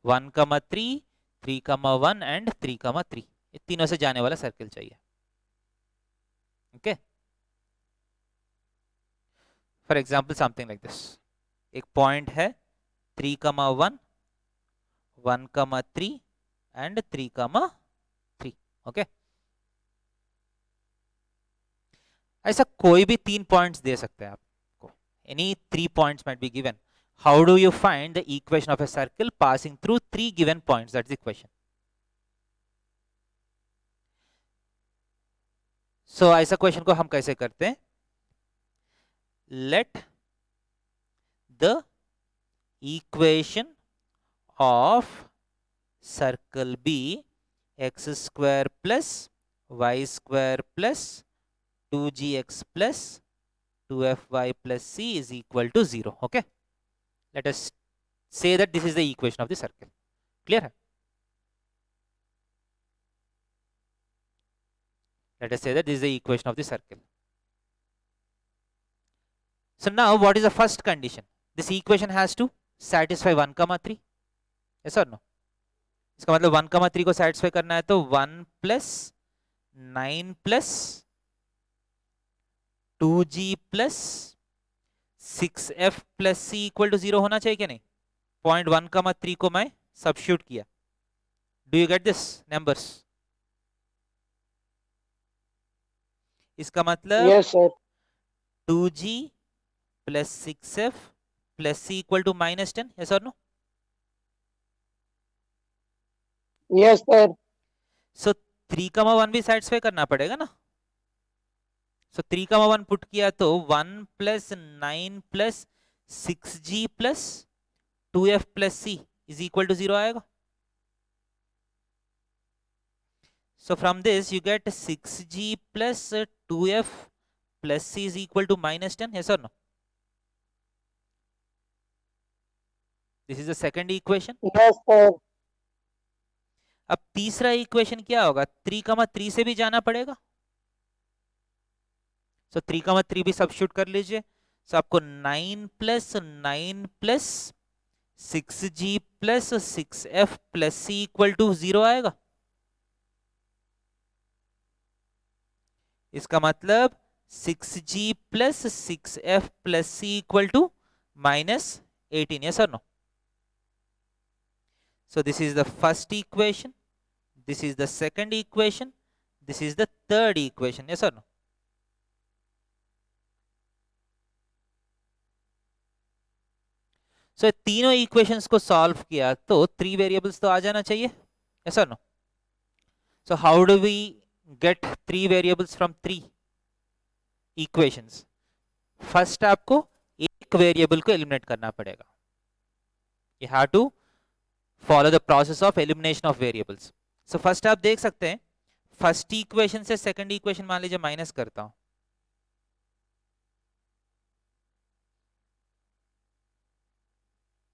1, 3, 3, 1 and 3, 3. ये तीनों से जाने वाला circle चाहिए. Okay. For example, something like this. एक point है 3, 1, 1, 3 and 3, 3. Okay. ऐसा कोई भी 3 पॉइंट्स दे सकते हैं आपको. Any 3 points might be given. How do you find the equation of a circle passing through 3 given points? That's the question. So ऐसा question को हम कैसे करते हैं? Let the equation of circle be x square plus y square plus 2gx plus 2fy plus c is equal to 0. Okay. Let us say that this is the equation of the circle. Clear hai? Let us say that this is the equation of the circle. So now what is the first condition? This equation has to satisfy 1, 3. Yes or no? इसका मतलब 1, 3 को satisfy करना है तो 1 plus 9 plus 2g plus 6f plus c equal to 0 होना चाहिए क्या नहीं? पॉइंट 1, 3 को मैं सब्स्टिट्यूट किया. Do you get this numbers? इसका मतलब Yes, sir. 2g plus 6f plus c equal to minus 10. Yes or no? Yes, sir. So 3, 1 भी satisfy करना पड़ेगा ना. So 3, 1 पुट किया तो 1 plus 9 plus 6g plus 2f plus c is equal to 0 आएगा. So from this you get 6g plus 2f plus c is equal to minus 10. Yes or no? This is the second equation. Yes, sir. अब तीसरा equation क्या होगा? 3, 3 से भी जाना पड़ेगा. So 3, 3 भी सब्स्टिट्यूट कर लीजिए. So आपको 9 plus 9 plus 6g plus 6f plus c equal to 0 आएगा. इसका मतलब 6g plus 6f plus c equal to minus 18. Yes or no? So this is the first equation. This is the second equation. This is the third equation. Yes or no? So तीनों equations को solve किया तो 3 variables तो आ जाना चाहिए. Yes or no? So how do we get 3 variables from 3 equations? First आपको एक variable को eliminate करना पड़ेगा. You have to follow the process of elimination of variables. So first आप देख सकते हैं फर्स्ट इक्वेशन से सेकंड इक्वेशन मान लीजिए माइनस करता हूं,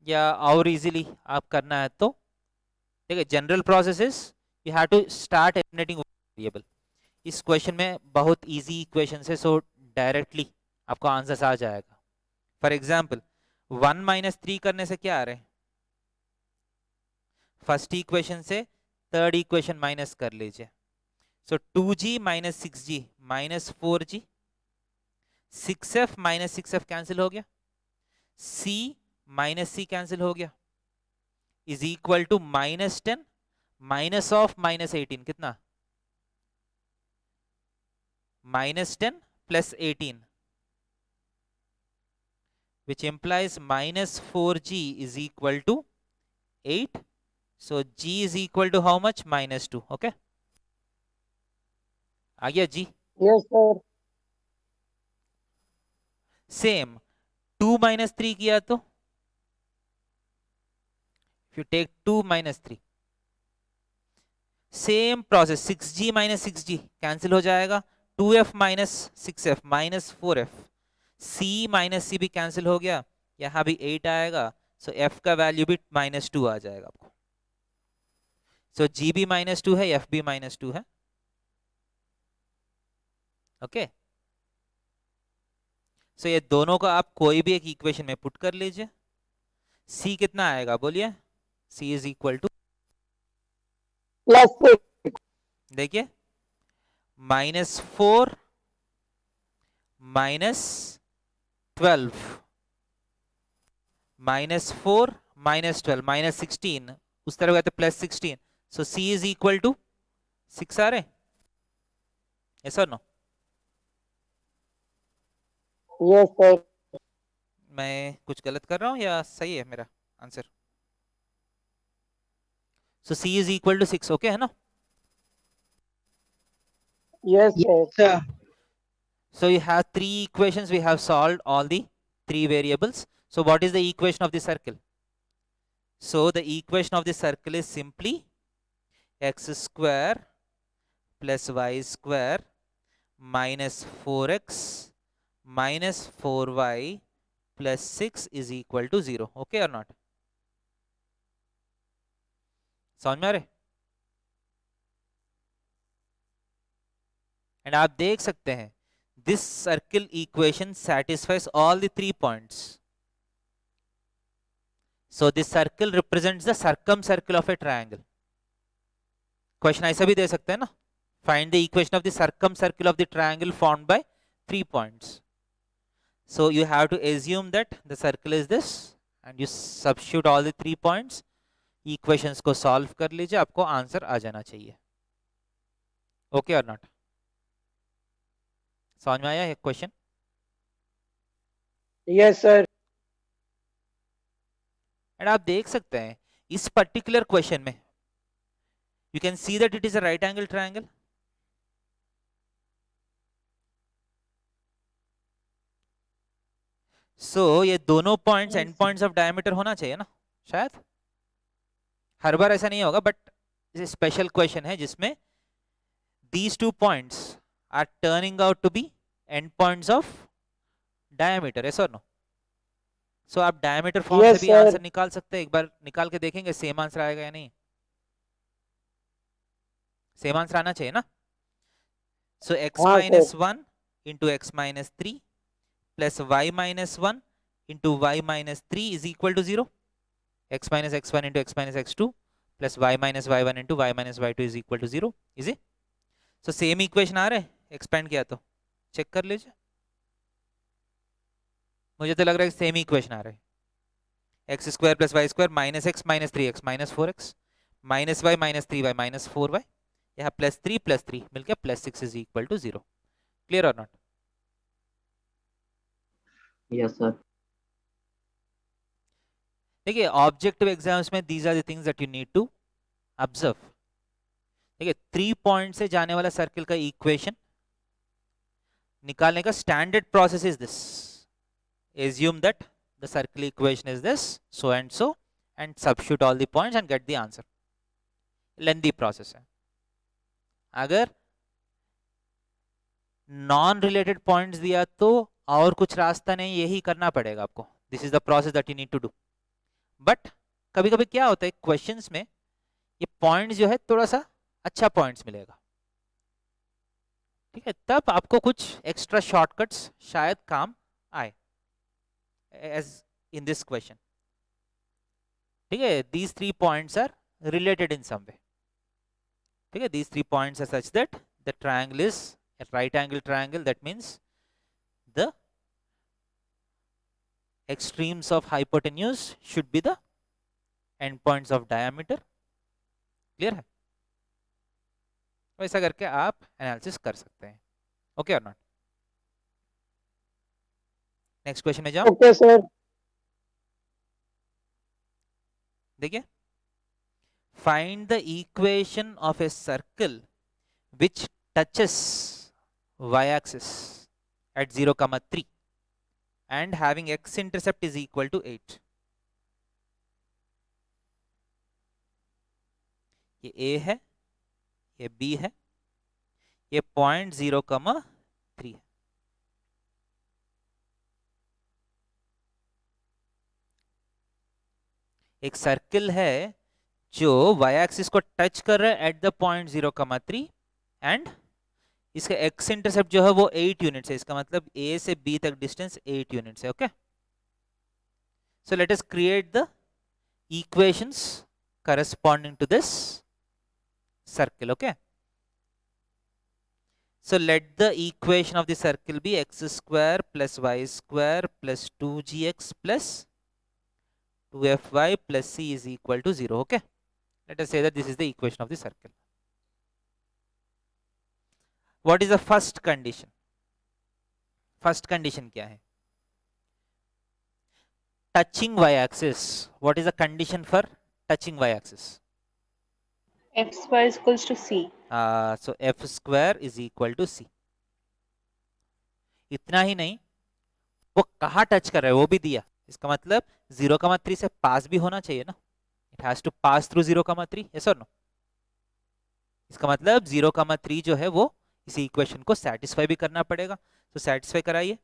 या और इजीली आप करना है तो ठीक है. General process is you have to start eliminating variable. इस क्वेश्चन में बहुत इजी इक्वेशन है, सो डायरेक्टली आपको आंसर आ जाएगा. फॉर एग्जांपल 1 - 3 करने से क्या आ रहे हैं? फर्स्ट इक्वेशन से थर्ड इक्वेशन माइनस कर लीजिए. सो 2g - 6g - 4g, 6f - 6f cancel हो गया, c - c कैंसिल हो गया, is equal to -10 minus of -18 कितना? -10 + 18, which implies -4g is equal to 8. So g is equal to how much? -2. Okay, आ गया g. Yes, sir. Same 2 - 3 किया तो if you take 2 - 3, same process 6g - 6g cancel हो जाएगा, 2f - 6f -4f, c - c भी cancel हो गया, यहां भी 8 आएगा. सो f का वैल्यू भी -2 आ जाएगा आपको. सो g भी -2 है, f भी -2 है. ओके, सो ये दोनों को आप कोई भी एक इक्वेशन में पुट कर लीजिए. c कितना आएगा बोलिए? c is equal to, +6. देखिए -4 -12, -4 -12 -16, उस तरह गए तो +16. सो c इज इक्वल टू 6 आ रहे. यस और नो? Yes, sir. मैं कुछ गलत कर रहा हूं या सही है मेरा answer? So c is equal to 6. Okay है ना? Yes, sir. sir. So you have 3 equations. We have solved all the 3 variables. So what is the equation of the circle? So the equation of the circle is simply x square plus y square minus 4x minus 4y plus 6 is equal to 0. Okay or not? समझ में आ रहे? And आप देख सकते हैं this circle equation satisfies all the 3 points. So this circle represents the circumcircle of a triangle. Question ऐसा भी दे सकते हैं ना, find the equation of the circumcircle of the triangle formed by 3 points. So you have to assume that the circle is this and you substitute all the 3 points. Equations को solve कर लीजिए, आपको answer आ जाना चाहिए. Okay or not? समझ में आया ये क्वेश्चन? Yes, sir. एंड आप देख सकते हैं इस पर्टिकुलर क्वेश्चन में you can see that it is a right angle triangle. So ये दोनों points end points of diameter होना चाहिए ना, शायद हर बार ऐसा नहीं होगा, बट ये स्पेशल क्वेश्चन है जिसमें these 2 points are turning out to be end points of diameter. yes or no? So आप डायमीटर फॉर्म Yes, से भी sir. आंसर निकाल सकते हैं. एक बार निकाल के देखेंगे सेम आंसर आएगा या नहीं. सेम आंसर आना चाहिए ना. सो x हाँ, minus 1 into x minus 3 plus y minus 1 into y minus 3 is equal to 0. x minus x1 into x minus x2 plus y minus y1 into y minus y2 is equal to 0. Is it? So same equation आ रहे हैं, expand किया तो check कर लीजिए. मुझे तो लग रहा है सेम इक्वेशन आ रहा है. X square plus Y square minus x minus 3x minus 4x minus y minus 3y minus 4y, यहाँ प्लस 3 मिलकर plus 6 is equal to 0. Clear or not? Yes, sir. देखिए ऑब्जेक्टिव एग्जाम्स में these are the things that you need to observe. देखिए 3 point से जाने वाला circle का equation निकालने का standard process is this. assume that the circle equation is this so and substitute all the points and get the answer. lengthy process है. अगर non related points दिया तो और कुछ रास्ता नहीं, यही करना पड़ेगा आपको. This is the process that you need to do. But कभी कभी क्या होता है क्वेश्चंस में ये पॉइंट्स जो है थोड़ा सा अच्छा पॉइंट्स मिलेगा, ठीक है, तब आपको कुछ एक्स्ट्रा शॉर्टकट्स शायद काम आए, as in this question. ठीक है, these 3 points are related in some way. ठीक है, these 3 points are such that the triangle is a right angle triangle. That means the extremes of hypotenuse should be the end points of diameter. Clear है? वैसा करके आप analysis कर सकते हैं. Okay और नॉट? नेक्स्ट क्वेश्चन में जाओ. Okay, sir. देखिए, find the equation of a circle which touches y axis at 0,3 and having x intercept is equal to 8. ये a है, ये b है, ये पॉइंट 0,3 है. एक सर्किल है जो y एक्सिस को टच कर रहा है एट द पॉइंट 0,3 एंड इसका x इंटरसेप्ट जो है वो 8 यूनिट्स है. इसका मतलब a से b तक डिस्टेंस 8 यूनिट्स है. Okay, so let us create the equations corresponding to this circle. Okay, so let the equation of the circle be x square plus y square plus 2gx plus 2fy plus c is equal to 0. Okay, let us say that this is the equation of the circle. What is the first condition? First condition क्या है? Touching y axis. What is the condition for touching y axis? Fy is equals to c. So f square is equal to c. इतना ही नहीं, वो कहाँ touch कर रहा है वो भी दिया. इसका मतलब 0,3 से पास भी होना चाहिए ना. It has to pass through 0,3. Yes और नो? इसका मतलब 0,3 जो है वो इसी इक्वेशन को सेटिस्फाई भी करना पड़ेगा. तो सेटिस्फाई कराइए.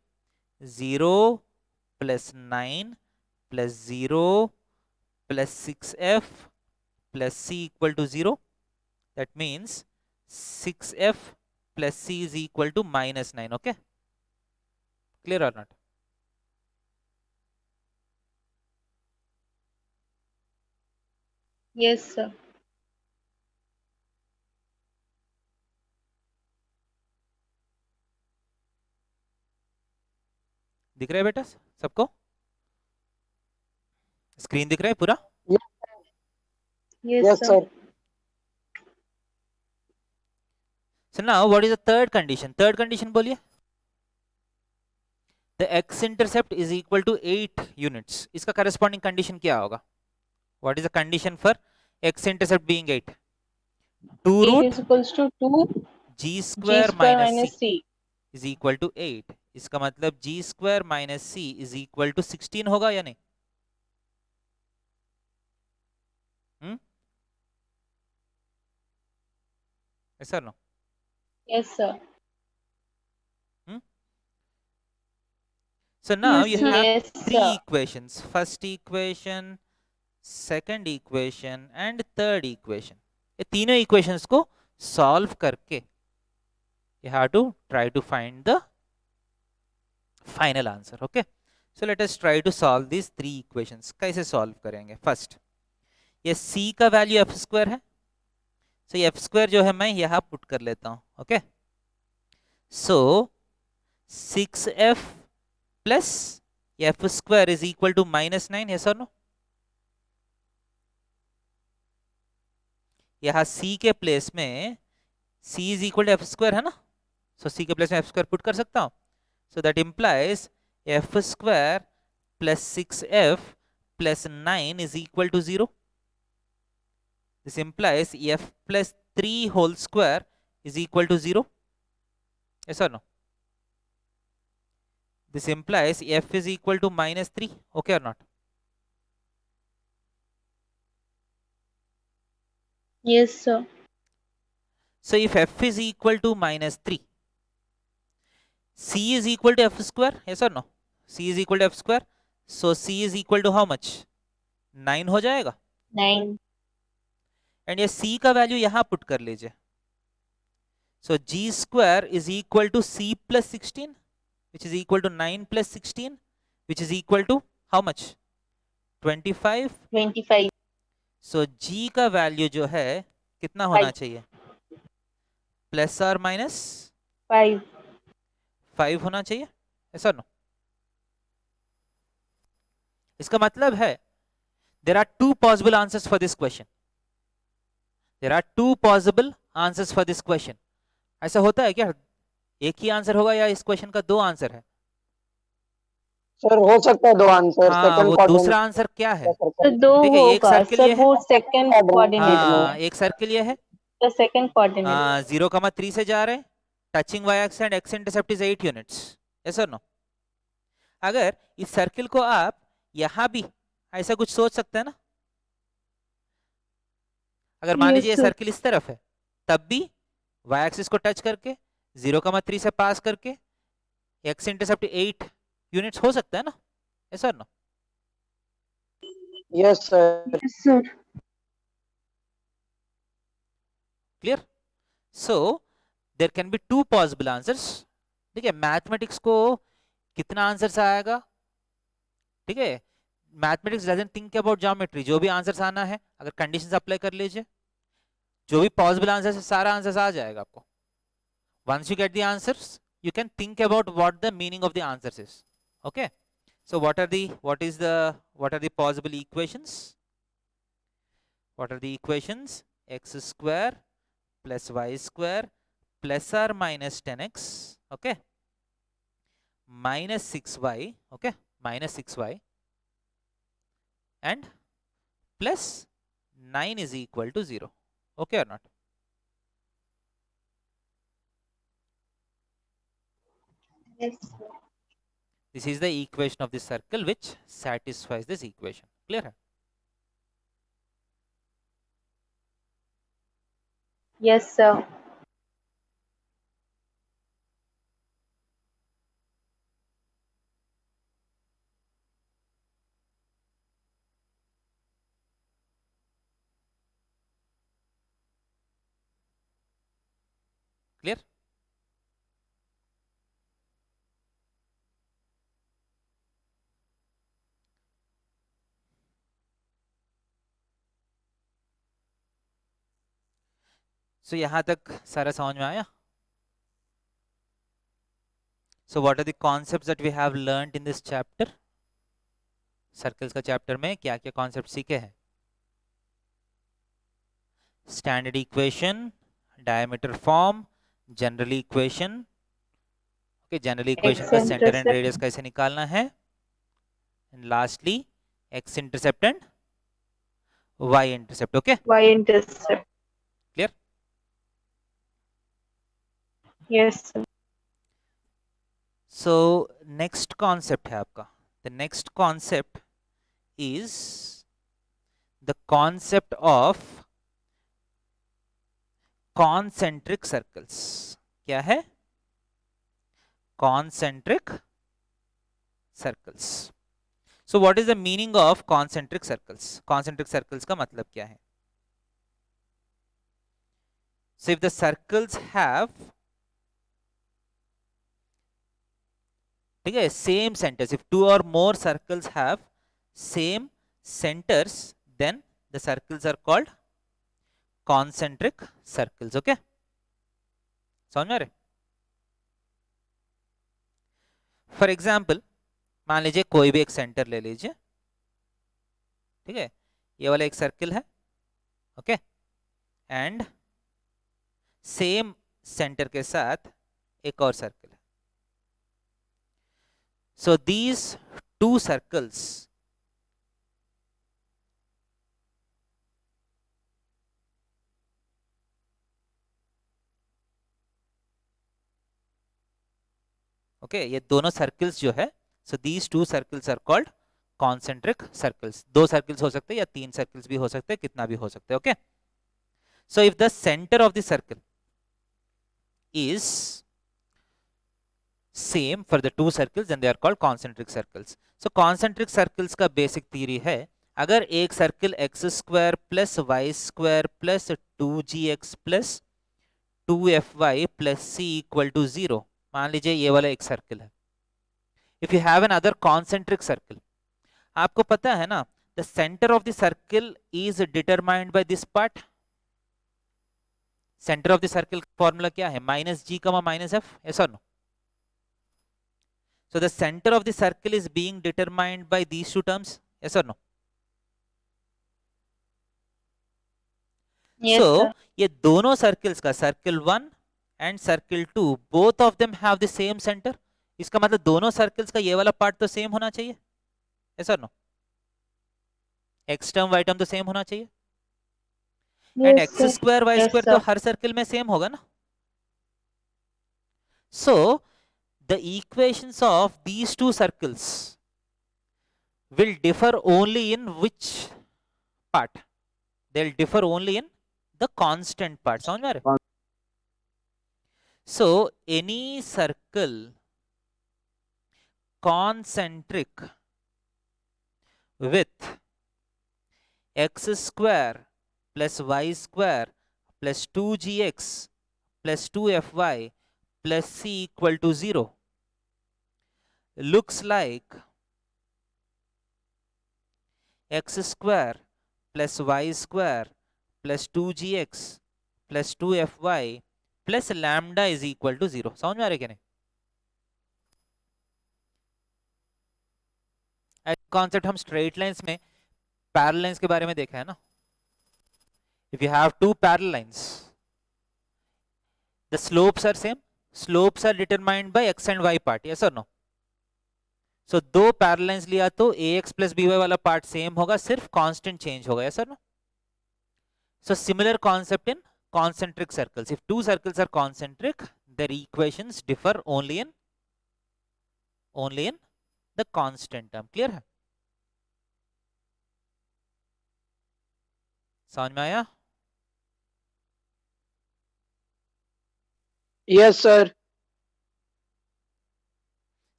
0 plus 9 plus 0 plus 6f plus c equal to 0. That means 6f plus c is equal to -9. Okay, Clear or not? Yes, sir. दिख रहा है बेटा सबको? स्क्रीन दिख रहा है पूरा? Yes, Yes, sir. sir. So now what is the third condition? Third condition बोलिए. The x-intercept is equal to 8 units. इसका corresponding condition क्या होगा? What is the condition for x-intercept being 8? 2 8 root is equals to 2 g G square square minus minus c C. is equal to 8. इसका मतलब g square minus c is equal to 16 होगा या नहीं? Yes or no? Yes, sir. So now Yes, you sir. have Yes, three sir. equations. First equation, second equation and third equation. ये तीनों equations को solve करके you have to try to find the final answer. Okay. So let us try to solve these three equations. कैसे solve करेंगे? First, ये c का value f square है. So ये f square जो है मैं यहाँ put कर लेता हूँ. Okay. So 6f plus f square is equal to minus 9. Yes or no? यहाँ c के प्लेस में c is equal to f square है ना? So c के प्लेस में f square put कर सकता हूँ. So that implies f square plus 6f plus 9 is equal to 0. This implies f plus 3 whole square is equal to 0. Yes or no? This implies f is equal to minus 3. Okay or not? Yes, sir. So if f is equal to minus 3, c is equal to f square. Yes or no? c is equal to f square. So c is equal to how much? 9 हो जाएगा. 9. And ये c का value यहां put कर लीजिए. सो g square is equal to c plus 16, which is equal to 9 plus 16, which is equal to how much? 25. 25. So g का value जो है कितना होना चाहिए? प्लस और माइनस 5. 5 होना चाहिए. ऐसा नो? इसका मतलब है there are two possible answers for this question. There are two possible answers for this question. ऐसा होता है क्या? एक ही आंसर होगा या इस क्वेश्चन का दो आंसर है? सर हो सकता है दो आंसर. हाँ, सेकंड वो दूसरा आंसर क्या है? तो 2 देखिए एक होगा सर्किल सर, ये वो है. सेकंड कोऑर्डिनेट हाँ, में. एक सर्किल ये है. The second coordinate. 0,3 से जा रहे हैं. Touching y axis and x intercept is 8 units. Yes और नो? अगर इस सर्किल को आप यहां भी ऐसा कुछ सोच सकते हैं ना. अगर मान लीजिए Yes, sir. सर्किल इस तरफ है, तब भी y एक्सिस को टच करके 0,3 से पास करके x इंटरसेप्ट 8 यूनिट्स हो सकता है ना. यस और no? Yes sir. Yes, sir. Clear? So there can be two possible answers. ठीक है, मैथमेटिक्स को कितना आंसर्स आएगा? ठीक है, mathematics doesn't think about geometry. जो भी आंसर्स आना है अगर कंडीशंस अप्लाई कर लीजिए, जो भी पॉसिबल आंसर्स है सारा आंसर्स आ जाएगा आपको. Once you get the answers you can think about what the meaning of the answers is. Okay, so what are the possible equations? What are the equations? X square plus y square plus or minus 10x, okay, minus 6y, okay, minus 6y and plus 9 is equal to 0. Okay or not? Yes, sir. This is the equation of the circle which satisfies this equation. Clear hai? Yes, sir. Clear? सो यहाँ तक सारा समझ में आया? So what are the concepts that we have learned in this chapter? Circles का chapter में क्या क्या कॉन्सेप्ट सीखे हैं? Standard equation, diameter form, general equation, okay, general equation का सेंटर एंड रेडियस कैसे निकालना है, and lastly x intercept and Y intercept. Okay, Y intercept. Clear? Yes, sir. So next concept है आपका, the next concept is the concept of concentric circles. क्या है? Concentric circles. So what is the meaning of concentric circles? Concentric circles का मतलब क्या है? So if the circles have, ठीक है, सेम सेंटर्स, इफ टू और more circles have same centers, then the circles are called concentric circles. Okay, समझ में आ रहे? फॉर एग्जाम्पल मान लीजिए कोई भी एक सेंटर ले लीजिए, ठीक है, ये वाला एक सर्किल है, ओके, एंड सेम सेंटर के साथ एक और सर्किल है. So these two circles okay, ये दोनों सर्कल्स जो है, so these two circles are called concentric circles. दो सर्कल्स हो सकते हैं या तीन सर्कल्स भी हो सकते हैं, कितना भी हो सकते हैं. Okay, so if the centre of the circle is same for the two circles then they are called concentric circles. So concentric circles का बेसिक थ्योरी है, अगर एक circle x square plus Y square plus 2gx plus 2fy plus c equal to 0, मान लीजिए ये वाला एक circle है. If you have an other concentric circle, आपको पता है ना, the centre of the circle is determined by this part. Centre of the circle का फॉर्मूला क्या है? Minus g comma minus f. Yes और no? So the centre of the circle is being determined by these two terms. Yes और no? Yes, so sir. ये दोनों circles का, circle 1 and circle 2, both of them have the same centre. इसका मतलब दोनों circles का ये वाला पार्ट तो सेम होना चाहिए. यस और no? X term y term तो सेम होना चाहिए. And Yes, x sir. Square y Yes, square sir. तो हर सर्कल में सेम होगा ना. So the equations of these two circles will differ only in which part? They'll differ only in the constant part. समझ में आ रहा है? So any circle concentric with x square plus y square plus 2gx plus 2fy plus c equal to 0 looks like x square plus y square plus 2gx plus 2fy plus lambda is equal to 0. समझ में आ रहा है क्या? नहीं? Concept हम straight lines में parallel lines के बारे में देखा है ना. If you have two parallel lines, the slopes are same, slopes are determined by x and y part. Yes और नो? सो दो पैरेलल लाइंस लिया तो ax प्लस by वाला पार्ट सेम होगा, सिर्फ कांस्टेंट चेंज होगा. यस और no? So similar concept in concentric circles. If two circles are concentric, their equations differ only in the constant term. Clear है? समझ में आया? Yes, sir.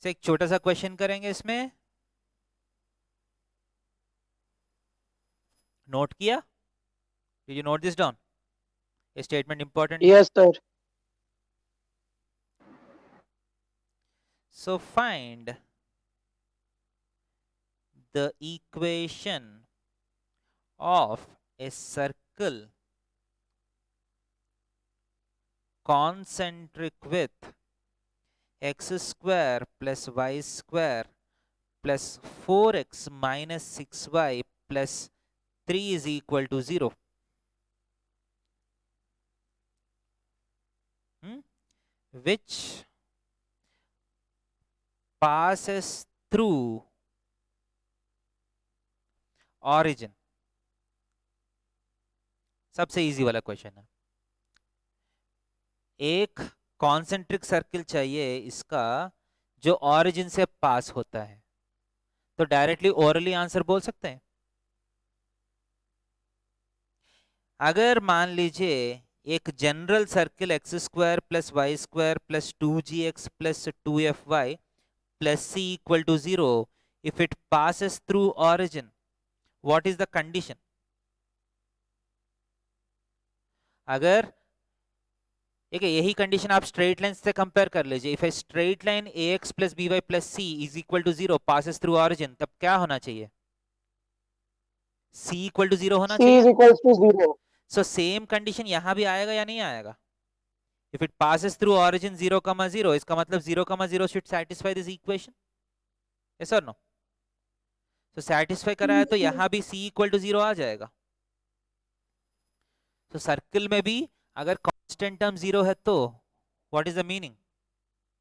से एक छोटा सा क्वेश्चन करेंगे इसमें. नोट किया? Did you note this down? A statement important. Yes, sir. So find the equation of a circle concentric with x square plus y square plus 4x minus 6y plus 3 is equal to 0. Which passes through origin. सबसे easy वाला question है. एक concentric circle चाहिए इसका जो origin से पास होता है. तो डायरेक्टली ओरली आंसर बोल सकते हैं. अगर मान लीजिए एक general circle x square plus Y square plus 2gx plus 2fy plus c equal to 0, if it passes through origin, what is the condition? अगर ठीक है, यही कंडीशन आप स्ट्रेट लाइन से कंपेयर कर लीजिए. If a straight line ax plus by plus c is equal to 0 passes through origin, तब क्या होना चाहिए? c इक्वल टू 0 होना चाहिए. C is equals to 0. So same condition यहां भी आएगा या नहीं आएगा? If it passes through origin 0,0, इसका मतलब 0,0 should satisfy this equation. Yes और नो? तो सैटिस्फाई करा है तो यहां भी c इक्वल टू 0 आ जाएगा. तो सर्किल में भी अगर कांस्टेंट टर्म 0 है तो what is the meaning?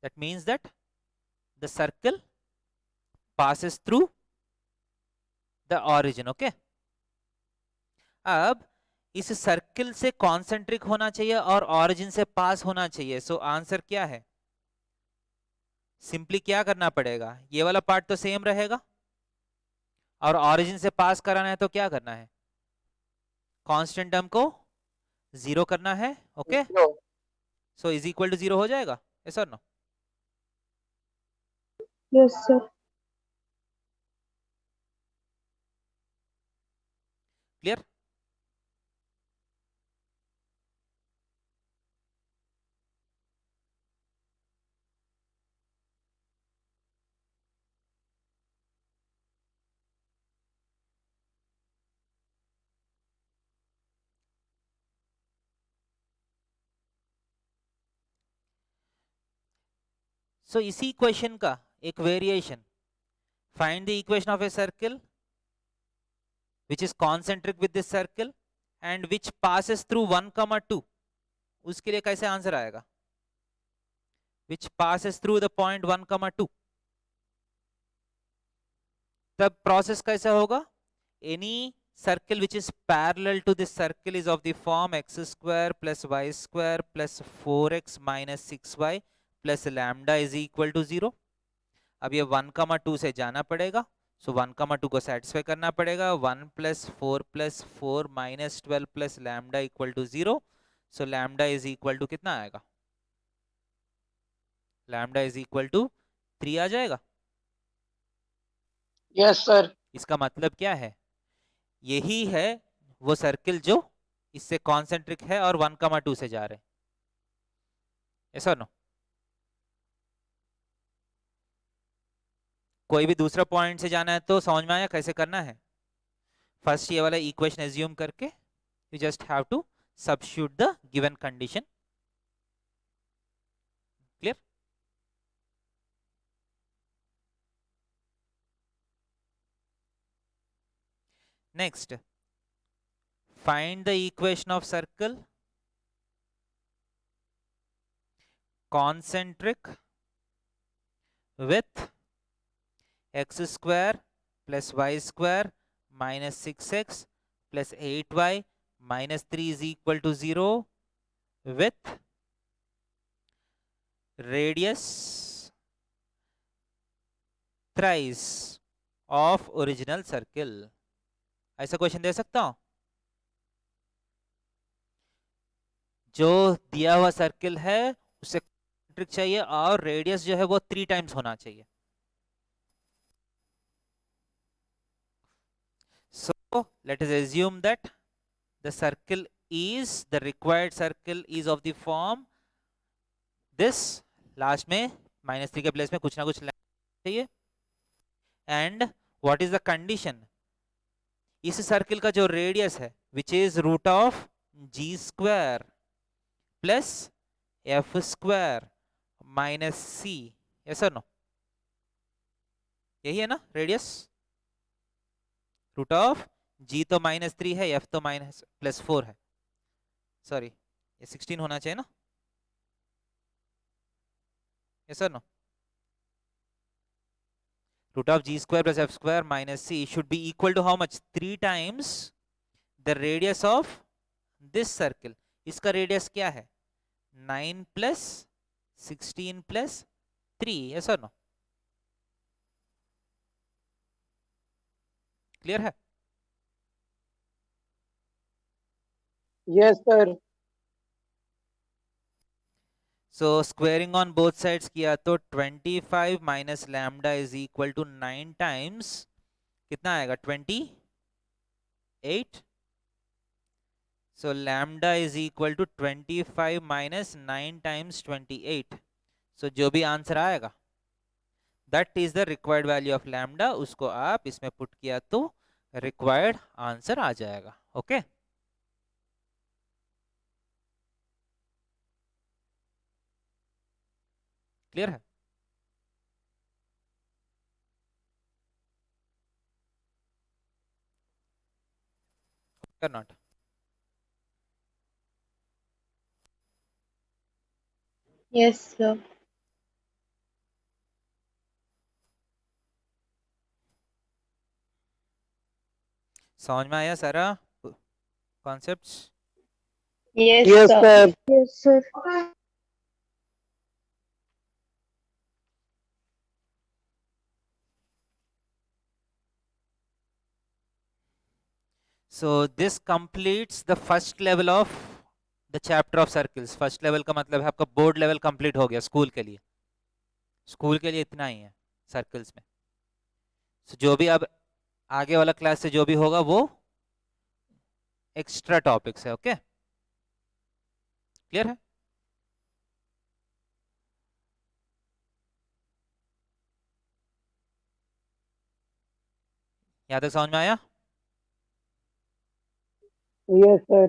That means that the circle passes through the origin. Okay, अब इस सर्किल से कॉन्सेंट्रिक होना चाहिए और ऑरिजिन से पास होना चाहिए. सो आंसर क्या है? सिंपली क्या करना पड़ेगा? ये वाला पार्ट तो सेम रहेगा और ऑरिजिन से पास कराना है तो क्या करना है? कांस्टेंट टर्म को 0 करना है. Okay, so is equal to 0 हो जाएगा. यस और no? Yes, sir. Clear? So इसी क्वेश्चन का एक variation, find the equation of a circle which is concentric with this circle and which passes through 1,2. उसके लिए कैसे आंसर आएगा? which passes through the point 1,2. तब प्रोसेस कैसा होगा? any circle which is parallel to this circle is of the form x square plus y square plus 4x minus 6y plus lambda is equal to 0. अब ये 1,2 से जाना पड़ेगा. सो 1,2 को satisfy करना पड़ेगा. 1 plus 4 minus 12 plus lambda equal to 0. So lambda is equal to कितना आएगा? लैम्डा इज इक्वल टू 3 आ जाएगा. Yes, sir. इसका मतलब क्या है? यही है वो सर्किल जो इससे कॉन्सेंट्रिक है और 1,2 से जा रहे हैं. यस और नो? कोई भी दूसरा पॉइंट से जाना है तो समझ में आया कैसे करना है? फर्स्ट ये वाला इक्वेशन एज्यूम करके you just have to substitute the given condition. Clear? Next, find the equation of circle concentric with x square plus y square minus 6x plus 8y minus 3 is equal to 0 with radius thrice of original circle. ऐसा question दे सकता हूं? जो दिया हुआ circle है उसे concentric चाहिए और रेडियस जो है वो 3 टाइम्स होना चाहिए. So let us assume that the circle is, the required circle is of the form this, last में -3 के प्लेस में कुछ ना कुछ चाहिए. And what is the condition? इस सर्किल का जो रेडियस है which is root of g² plus F square minus c, yes और नो? यही है ना रेडियस? रूट ऑफ जी तो -3 है, एफ तो +4 है, सॉरी ये 16 होना चाहिए ना, यस और no? Root of ji square plus F square minus c should be equal to how much? 3 times the radius of this circle. इसका रेडियस क्या है? 9 प्लस 16 प्लस 3, यस और नो? क्लियर है? Yes, sir. So squaring on both sides किया तो 25 minus lambda is equal to 9 times कितना आएगा? 28. So lambda is equal to 25 minus 9 times 28. सो जो भी आंसर आएगा that is the required value of lambda, उसको आप इसमें पुट किया तो रिक्वायर्ड आंसर आ जाएगा. ओके क्लियर है? or not? Yes, sir. समझ में आया सारा concepts? Yes, Yes, sir. sir. Yes, sir. So this completes the first level of the chapter of circles. First level का मतलब है आपका बोर्ड लेवल कंप्लीट हो गया स्कूल के लिए. स्कूल के लिए इतना ही है सर्कल्स में. so जो भी अब आगे वाला क्लास से जो भी होगा वो एक्स्ट्रा टॉपिक्स है. ओके क्लियर है? यहाँ तक समझ में आया? Yes, sir.